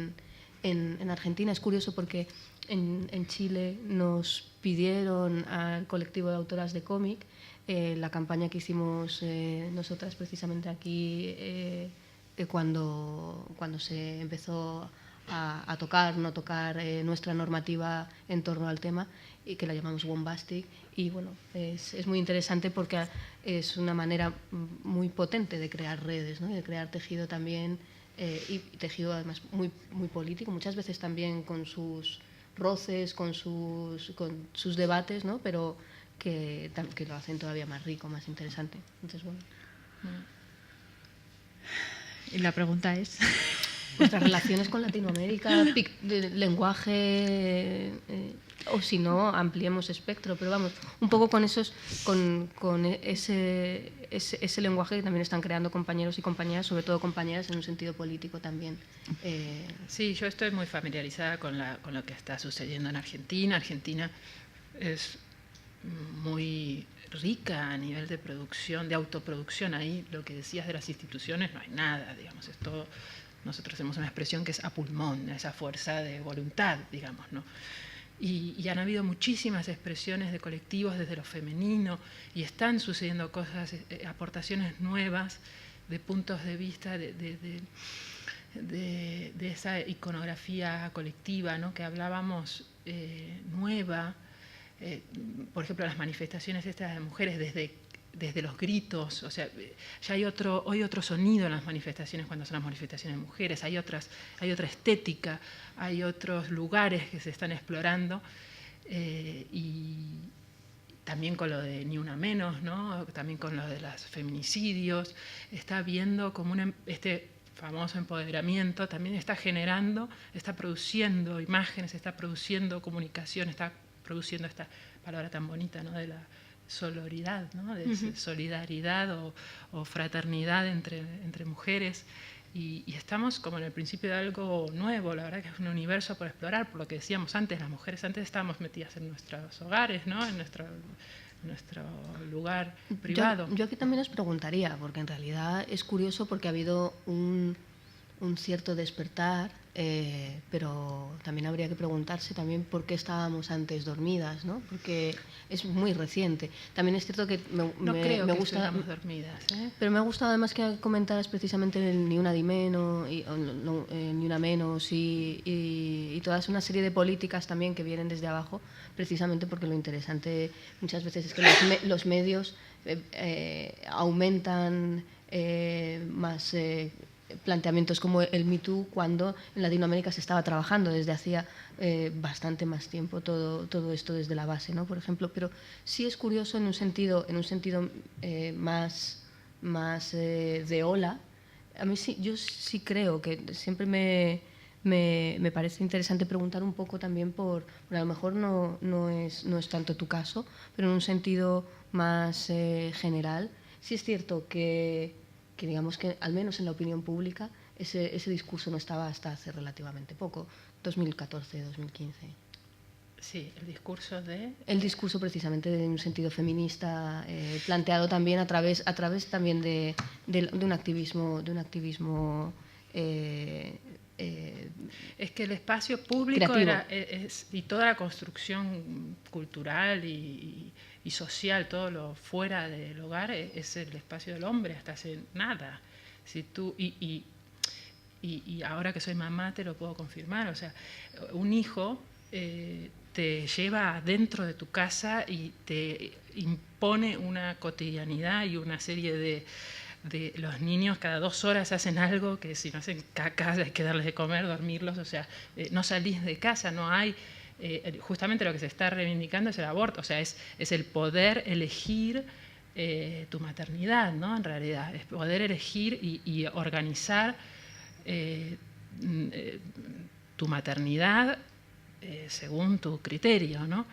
en Argentina. Es curioso porque en Chile nos pidieron al colectivo de autoras de cómic la campaña que hicimos nosotras precisamente aquí, cuando se empezó a no tocar nuestra normativa en torno al tema, y que la llamamos Wombastic. Y bueno, es muy interesante porque es una manera muy potente de crear redes, ¿no?, de crear tejido también, y tejido además muy, muy político, muchas veces también con sus roces, con sus debates, ¿no?, pero que lo hacen todavía más rico, más interesante. Entonces, bueno. Y la pregunta es... Nuestras relaciones con Latinoamérica, lenguaje, o si no, ampliemos espectro, pero vamos, un poco con ese lenguaje que también están creando compañeros y compañeras, sobre todo compañeras en un sentido político también. Sí, yo estoy muy familiarizada con lo que está sucediendo en Argentina. Argentina es muy rica a nivel de producción, de autoproducción. Ahí lo que decías de las instituciones, no hay nada, digamos, es todo. Nosotros tenemos una expresión que es a pulmón, esa fuerza de voluntad, digamos, ¿no? Y han habido muchísimas expresiones de colectivos desde lo femenino, y están sucediendo cosas, aportaciones nuevas puntos de vista de esa iconografía colectiva, ¿no?, que hablábamos, nueva. Por ejemplo, las manifestaciones estas de mujeres desde los gritos, o sea, ya hay otro sonido en las manifestaciones cuando son las manifestaciones de mujeres, hay otra estética, hay otros lugares que se están explorando, y también con lo de Ni Una Menos, ¿no?, también con lo de los feminicidios, está viendo como este famoso empoderamiento también está generando, está produciendo imágenes, está produciendo comunicación, está produciendo esta palabra tan bonita, ¿no?, de la sororidad, ¿no?, de solidaridad o fraternidad entre mujeres. Y estamos como en el principio de algo nuevo, la verdad que es un universo por explorar, por lo que decíamos antes, las mujeres antes estábamos metidas en nuestros hogares, ¿no?, en nuestro lugar privado. Yo aquí también os preguntaría, porque en realidad es curioso porque ha habido un cierto despertar, pero también habría que preguntarse también por qué estábamos antes dormidas, ¿no? Porque es muy reciente. También es cierto que no creo que estuviéramos dormidas, ¿eh? Pero me ha gustado además que comentaras precisamente el Ni Una Di Meno, Ni Una Menos y toda una serie de políticas también que vienen desde abajo, precisamente porque lo interesante muchas veces es que los medios aumentan más planteamientos como el Me Too, cuando en Latinoamérica se estaba trabajando desde hacía bastante más tiempo todo esto desde la base, ¿no?, por ejemplo. Pero sí es curioso en un sentido más de ola. A mí sí, yo sí creo que siempre me parece interesante preguntar un poco también por a lo mejor no es tanto tu caso, pero en un sentido más general. Sí es cierto que digamos que al menos en la opinión pública ese discurso no estaba hasta hace relativamente poco, 2014, 2015. Sí, el discurso de... El discurso precisamente de un sentido feminista, planteado también a través también de un activismo es que el espacio público y toda la construcción cultural y social, todo lo fuera del hogar, es el espacio del hombre hasta hace nada. Si tú, y ahora que soy mamá te lo puedo confirmar, o sea, un hijo te lleva dentro de tu casa y te impone una cotidianidad y una serie de los niños cada 2 horas hacen algo, que si no hacen caca hay que darles de comer, dormirlos, o sea, no salís de casa, no hay... justamente lo que se está reivindicando es el aborto, o sea, es el poder elegir tu maternidad, ¿no?, en realidad, es poder elegir y organizar tu maternidad según tu criterio, ¿no?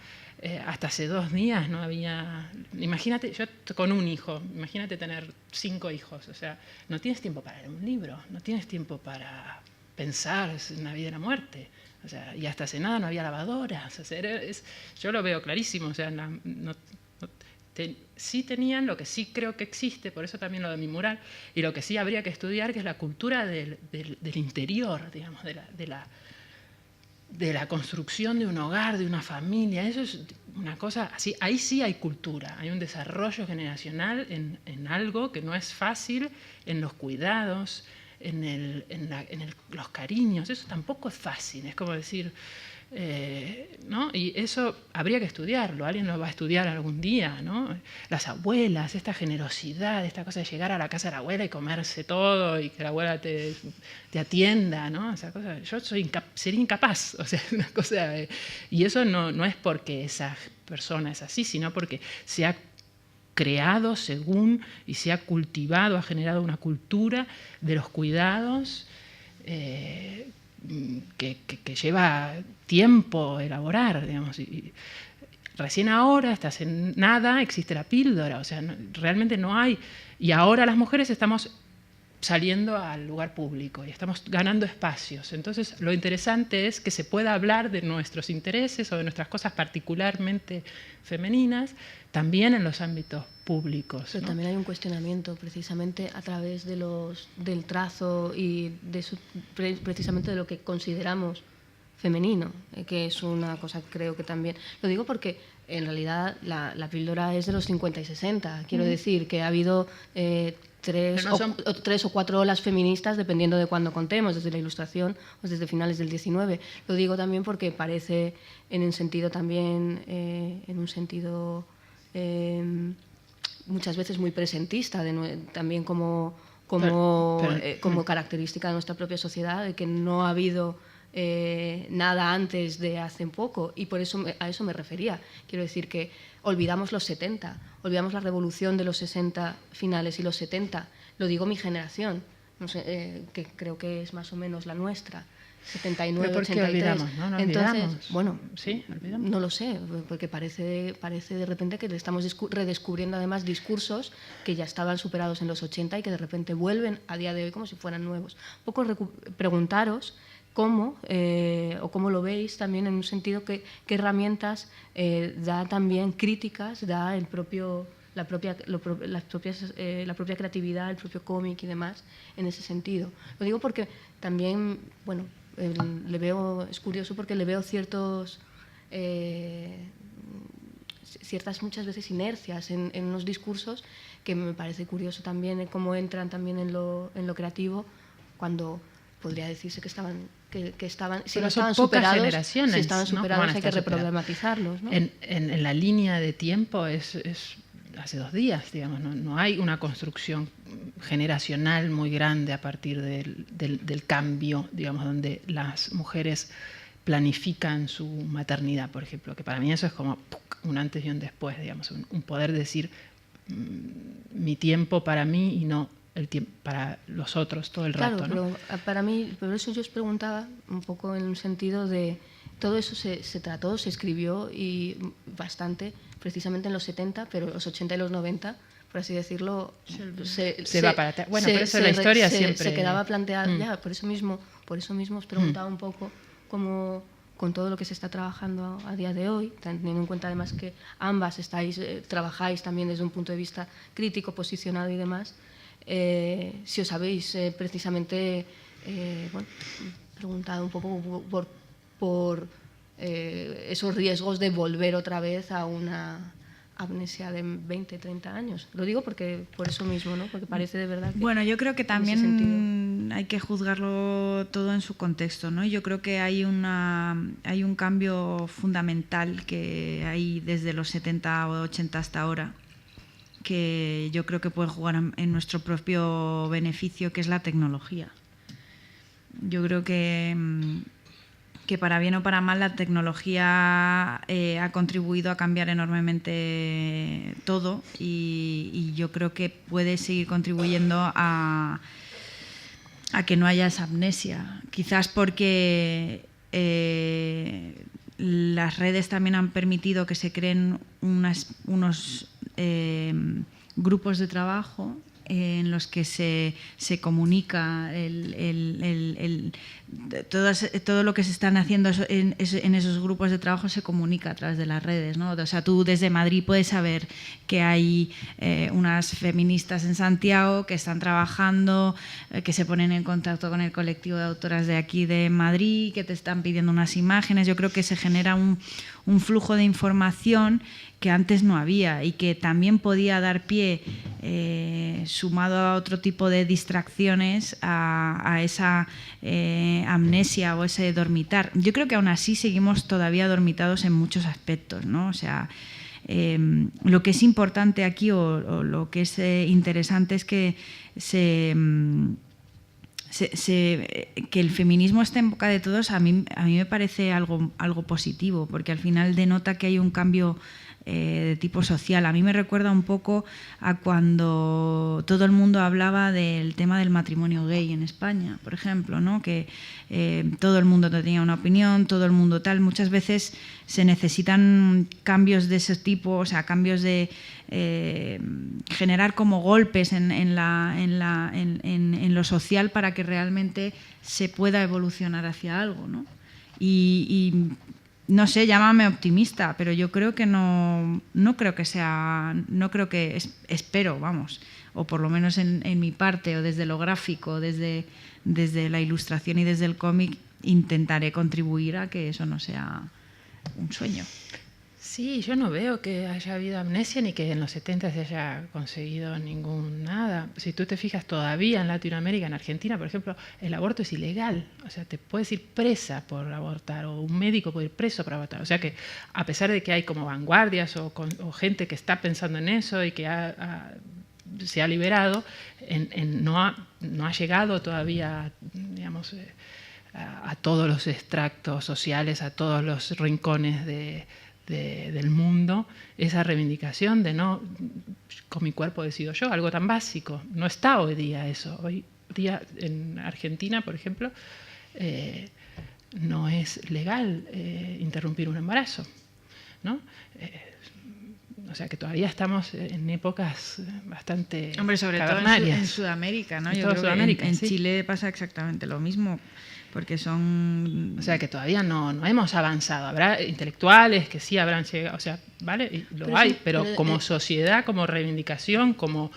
Hasta hace 2 días no había... Imagínate, yo con un hijo, imagínate tener 5 hijos, o sea, no tienes tiempo para leer un libro, no tienes tiempo para pensar en la vida y la muerte, o sea, y hasta hace nada no había lavadoras, o sea, yo lo veo clarísimo, o sea, sí tenían lo que sí creo que existe, por eso también lo de mi mural, y lo que sí habría que estudiar, que es la cultura del interior, digamos, de la construcción de un hogar, de una familia. Eso es una cosa así. Ahí sí hay cultura, hay un desarrollo generacional en algo que no es fácil, en los cuidados, en los cariños. Eso tampoco es fácil, es como decir... ¿no? Y eso habría que estudiarlo, alguien lo va a estudiar algún día, ¿no? Las abuelas, esta generosidad, esta cosa de llegar a la casa de la abuela y comerse todo y que la abuela te atienda, ¿no? Esa cosa, yo sería incapaz, o sea, una cosa y eso no es porque esa persona es así, sino porque se ha creado según y se ha cultivado, ha generado una cultura de los cuidados que lleva tiempo elaborar, digamos, y recién ahora, hasta hace nada, existe la píldora, o sea, realmente no hay, y ahora las mujeres estamos saliendo al lugar público y estamos ganando espacios. Entonces, lo interesante es que se pueda hablar de nuestros intereses o de nuestras cosas particularmente femeninas, también en los ámbitos públicos, pero ¿no? También hay un cuestionamiento precisamente a través del trazo y precisamente de lo que consideramos femenino, que es una cosa que creo que también... Lo digo porque en realidad la píldora es de los 50 y 60. Quiero decir que ha habido 3 o 4 olas feministas, dependiendo de cuándo contemos, desde la Ilustración o desde finales del 19. Lo digo también porque parece en un sentido también, muchas veces muy presentista, también como característica de nuestra propia sociedad, de que no ha habido nada antes de hace poco, y por eso a eso me refería. Quiero decir que olvidamos los 70, olvidamos la revolución de los 60 finales y los 70, lo digo mi generación, no sé, que creo que es más o menos la nuestra, 79, ¿Pero por qué 83. olvidamos? ¿No? Entonces, olvidamos. bueno, ¿Sí? ¿Olvidamos? No lo sé, porque parece de repente que le estamos redescubriendo además discursos que ya estaban superados en los 80 y que de repente vuelven a día de hoy como si fueran nuevos. Un poco preguntaros cómo, o cómo lo veis también en un sentido, qué herramientas da también críticas, da la propia creatividad, el propio cómic y demás en ese sentido. Lo digo porque también, bueno, es curioso porque le veo ciertas muchas veces inercias en unos discursos que me parece curioso también cómo entran también en lo creativo, cuando podría decirse que estaban si no estaban superados, si estaban superados, ¿no? Hay que reproblematizarlos, ¿no? En la línea de tiempo es hace 2 días, digamos, no hay una construcción generacional muy grande a partir del cambio, digamos, donde las mujeres planifican su maternidad, por ejemplo, que para mí eso es como un antes y un después, digamos, un poder decir mi tiempo para mí y no el tiempo para los otros todo el rato, ¿no? Pero para mí, por eso yo os preguntaba un poco en un sentido de todo eso se trató, se escribió y bastante precisamente en los 70, pero los 80 y los 90, por así decirlo, se va para atrás. Bueno, por eso la historia siempre se quedaba planteada. Ya, por eso mismo os preguntaba un poco cómo, con todo lo que se está trabajando a día de hoy, teniendo en cuenta además que ambas trabajáis también desde un punto de vista crítico, posicionado y demás, si os habéis precisamente preguntado un poco por esos riesgos de volver otra vez a una amnesia de 20, 30 años. Lo digo porque por eso mismo, ¿no? Porque parece de verdad que... Bueno, yo creo que también hay que juzgarlo todo en su contexto, ¿no? Yo creo que hay un cambio fundamental que hay desde los 70 o 80 hasta ahora, que yo creo que puede jugar en nuestro propio beneficio, que es la tecnología. Yo creo que para bien o para mal la tecnología ha contribuido a cambiar enormemente todo y yo creo que puede seguir contribuyendo a que no haya esa amnesia. Quizás porque las redes también han permitido que se creen unos grupos de trabajo en los que se comunica todo lo que se están haciendo en esos grupos de trabajo se comunica a través de las redes, ¿no? O sea, tú desde Madrid puedes saber que hay unas feministas en Santiago que están trabajando, que se ponen en contacto con el colectivo de autoras de aquí de Madrid, que te están pidiendo unas imágenes. Yo creo que se genera un flujo de información que antes no había y que también podía dar pie, sumado a otro tipo de distracciones, a esa amnesia o ese dormitar. Yo creo que aún así seguimos todavía dormitados en muchos aspectos, ¿no? O sea, lo que es importante aquí o lo que es interesante es que que el feminismo esté en boca de todos. A mí me parece algo positivo, porque al final denota que hay un cambio de tipo social. A mí me recuerda un poco a cuando todo el mundo hablaba del tema del matrimonio gay en España, por ejemplo, ¿no? Que todo el mundo tenía una opinión, todo el mundo tal. Muchas veces se necesitan cambios de ese tipo, o sea, cambios de generar como golpes en lo social para que realmente se pueda evolucionar hacia algo, ¿no? Y no sé, llámame optimista, pero yo creo que no creo que sea, espero, vamos, o por lo menos en mi parte, o desde lo gráfico, desde la ilustración y desde el cómic, intentaré contribuir a que eso no sea un sueño. Sí, yo no veo que haya habido amnesia ni que en los 70 se haya conseguido nada. Si tú te fijas, todavía en Latinoamérica, en Argentina, por ejemplo, el aborto es ilegal. O sea, te puedes ir presa por abortar o un médico puede ir preso por abortar. O sea que a pesar de que hay como vanguardias o gente que está pensando en eso y que se ha liberado, no ha llegado todavía, digamos, a todos los extractos sociales, a todos los rincones del mundo, esa reivindicación de no, con mi cuerpo decido yo, algo tan básico. No está hoy día eso. Hoy día en Argentina, por ejemplo, no es legal interrumpir un embarazo, ¿no? O sea que todavía estamos en épocas bastante sobre cavernarias. todo en Sudamérica, ¿no? En Yo toda creo Sudamérica, que en sí. Chile pasa exactamente lo mismo, porque son... O sea que todavía no hemos avanzado. Habrá intelectuales que sí habrán llegado, o sea, ¿vale? Y lo hay, pero como sociedad, como reivindicación, como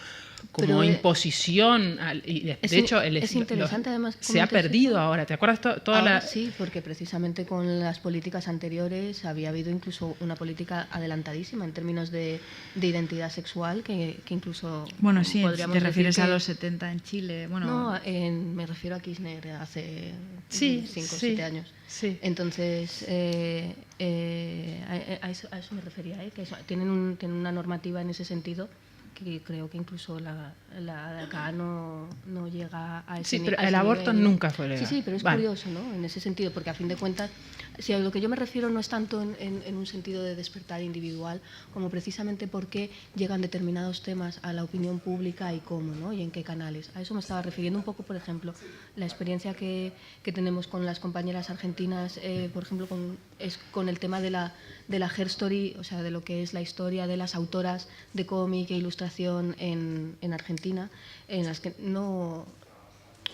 imposición. Y de hecho, es interesante además se ha perdido ahora. ¿Te acuerdas toda Sí, porque precisamente con las políticas anteriores había habido incluso una política adelantadísima en términos de identidad sexual que incluso Bueno, sí, podríamos te refieres decir a los 70 en Chile. Bueno, no, me refiero a Kirchner hace 5 o 7 años. Sí. Entonces, a eso me refería, que tienen una normativa en ese sentido que creo que incluso la de acá no llega a ese nivel. Sí, pero el aborto nunca fue legal. Sí, pero es curioso, ¿no? En ese sentido, porque a fin de cuentas, si a lo que yo me refiero no es tanto en un sentido de despertar individual, como precisamente por qué llegan determinados temas a la opinión pública y cómo, ¿no? Y en qué canales. A eso me estaba refiriendo un poco, por ejemplo, la experiencia que tenemos con las compañeras argentinas, por ejemplo, con el tema de la Her Story, o sea, de lo que es la historia de las autoras de cómic e ilustración en Argentina, en las que no...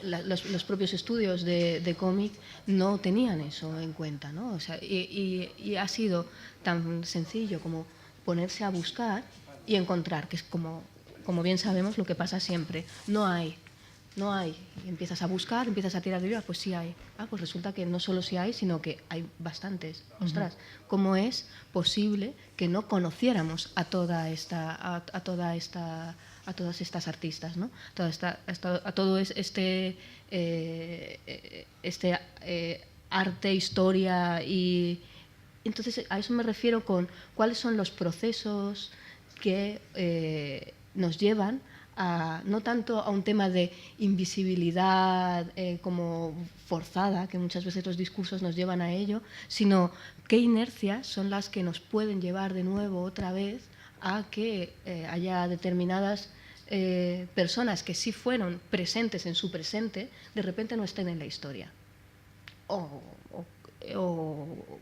Los propios estudios de cómic no tenían eso en cuenta, ¿no? O sea, y ha sido tan sencillo como ponerse a buscar y encontrar, que es como bien sabemos lo que pasa siempre. No hay. Y empiezas a buscar, empiezas a tirar de arriba, pues sí hay. Pues resulta que no solo sí hay, sino que hay bastantes. Ostras, ¿cómo es posible que no conociéramos a todas estas artistas, ¿no? A todo este arte, historia y entonces a eso me refiero con cuáles son los procesos que nos llevan no tanto a un tema de invisibilidad como forzada, que muchas veces los discursos nos llevan a ello, sino qué inercias son las que nos pueden llevar de nuevo otra vez a que haya determinadas personas que sí fueron presentes en su presente, de repente no estén en la historia. O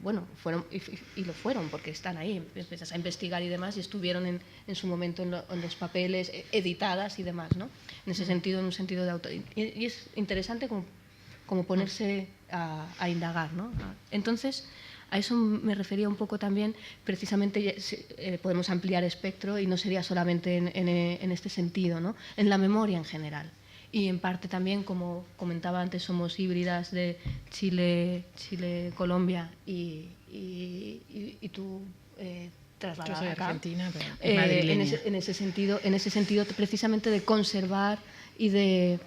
bueno, fueron y lo fueron porque están ahí, empiezas a investigar y demás y estuvieron en su momento en los papeles editadas y demás, ¿no? En ese sentido, en un sentido de autor. Y es interesante como ponerse a indagar, ¿no? Entonces, a eso me refería un poco también, precisamente podemos ampliar espectro y no sería solamente en este sentido, ¿no? En la memoria en general. Y en parte también, como comentaba antes, somos híbridas de Chile, Colombia y tú trasladada Yo soy acá. argentina, pero madrileña. En ese sentido precisamente de conservar y de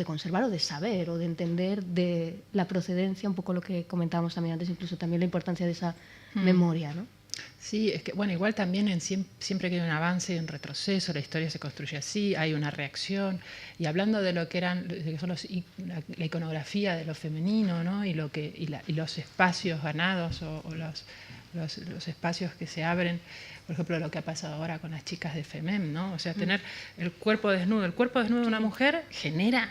conservar o de saber o de entender de la procedencia, un poco lo que comentábamos también antes, incluso también la importancia de esa memoria, ¿no? Sí, es que bueno, igual también siempre que hay un avance y un retroceso, la historia se construye así, hay una reacción. Y hablando de lo que son la iconografía de lo femenino, ¿no? y los espacios ganados o los espacios que se abren, por ejemplo, lo que ha pasado ahora con las chicas de FEMEM, ¿no? O sea, tener el cuerpo desnudo de una mujer genera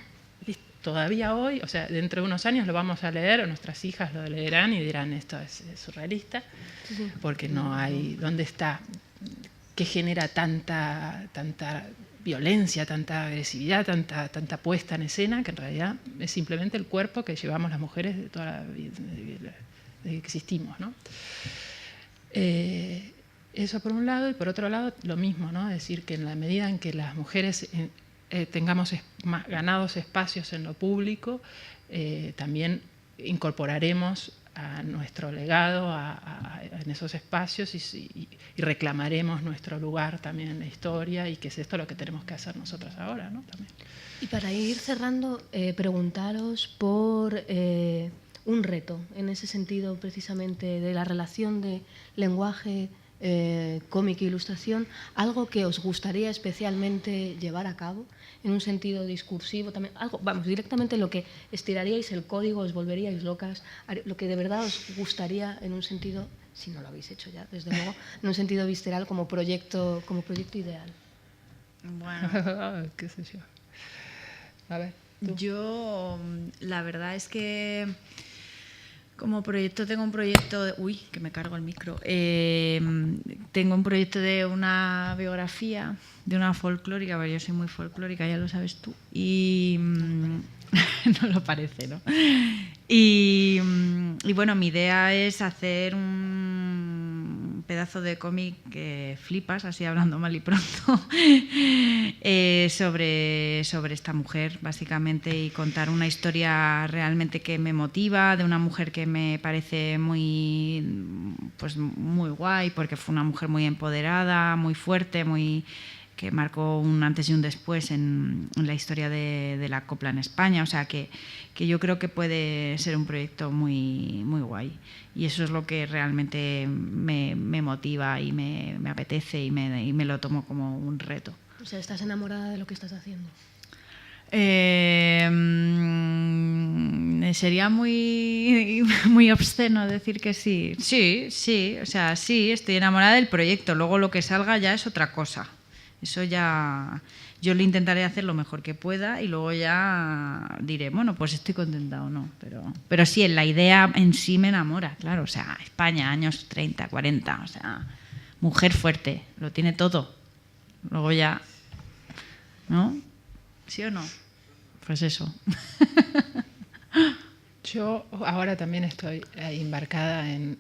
todavía hoy, o sea, dentro de unos años lo vamos a leer, o nuestras hijas lo leerán y dirán esto es surrealista, porque no hay, ¿dónde está? ¿Qué genera tanta violencia, tanta agresividad, tanta puesta en escena, que en realidad es simplemente el cuerpo que llevamos las mujeres de toda la vida, desde que existimos, ¿no? Eso por un lado, y por otro lado lo mismo, ¿no? Es decir, que en la medida en que las mujeres tengamos ganados espacios en lo público, también incorporaremos a nuestro legado en esos espacios y reclamaremos nuestro lugar también en la historia, y que es esto lo que tenemos que hacer nosotros ahora, ¿no? También. Y para ir cerrando, preguntaros por un reto, en ese sentido precisamente de la relación de lenguaje, cómic e ilustración, algo que os gustaría especialmente llevar a cabo, en un sentido discursivo también, algo, vamos, directamente lo que estiraríais el código, os volveríais locas, lo que de verdad os gustaría en un sentido, si no lo habéis hecho ya, desde luego, en un sentido visceral como proyecto ideal. Bueno, qué sé yo. A ver, ¿tú? Yo, la verdad es que como proyecto tengo un proyecto de, uy, que me cargo el micro. Tengo un proyecto de una biografía de una folclórica, porque yo soy muy folclórica, ya lo sabes tú. Y no lo parece, ¿no? Y bueno, mi idea es hacer un pedazo de cómic que flipas, así hablando mal y pronto, sobre esta mujer, básicamente, y contar una historia realmente que me motiva, de una mujer que me parece muy guay, porque fue una mujer muy empoderada, muy fuerte, que marcó un antes y un después en la historia de la copla en España. O sea, que yo creo que puede ser un proyecto muy, muy guay. Y eso es lo que realmente me motiva y me apetece, y me lo tomo como un reto. O sea, ¿estás enamorada de lo que estás haciendo? Sería muy, muy obsceno decir que sí. Sí, o sea, sí, estoy enamorada del proyecto. Luego lo que salga ya es otra cosa. Eso ya, yo lo intentaré hacer lo mejor que pueda y luego ya diré, bueno, pues estoy contenta o no. Pero sí, la idea en sí me enamora, claro. O sea, España, años 30, 40, o sea, mujer fuerte, lo tiene todo. Luego ya, ¿no? ¿Sí o no? Pues eso. Yo ahora también estoy embarcada en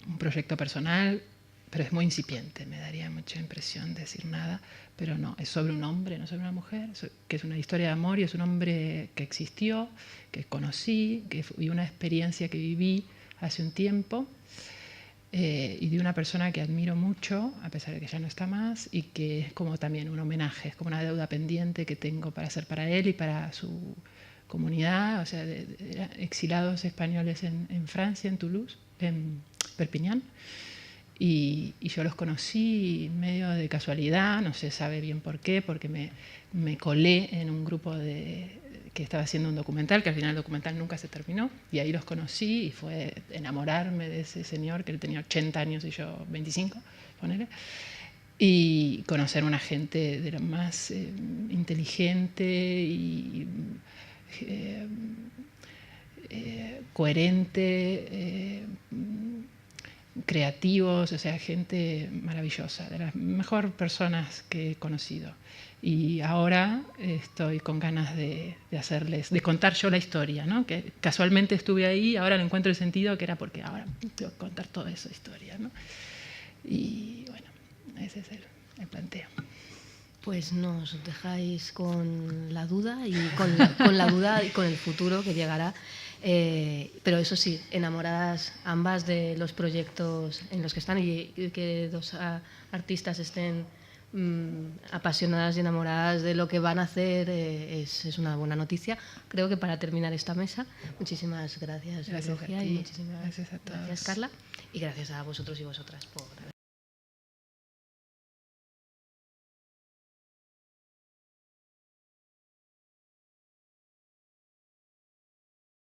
un proyecto personal, pero es muy incipiente, me daría mucha impresión decir nada, pero no, es sobre un hombre, no sobre una mujer, que es una historia de amor, y es un hombre que existió, que conocí, y una experiencia que viví hace un tiempo, y de una persona que admiro mucho, a pesar de que ya no está más, y que es como también un homenaje, es como una deuda pendiente que tengo para hacer para él y para su comunidad, o sea, de exilados españoles en Francia, en Toulouse, en Perpiñán. Y yo los conocí medio de casualidad, no se sabe bien por qué, porque me colé en un grupo que estaba haciendo un documental, que al final el documental nunca se terminó, y ahí los conocí, y fue enamorarme de ese señor, que él tenía 80 años y yo 25, ponele, y conocer una gente de lo más inteligente y coherente, creativos, o sea, gente maravillosa, de las mejores personas que he conocido. Y ahora estoy con ganas de contar yo la historia, ¿no? Que casualmente estuve ahí, ahora le encuentro el sentido, que era porque ahora tengo que contar toda esa historia, ¿no? Y bueno, ese es el planteo. Pues nos dejáis con la duda y con la duda y con el futuro que llegará. Pero eso sí, enamoradas ambas de los proyectos en los que están, y que dos artistas estén apasionadas y enamoradas de lo que van a hacer es una buena noticia. Creo que para terminar esta mesa, muchísimas gracias, Eulogia, y muchísimas gracias, Carla, y gracias a vosotros y vosotras por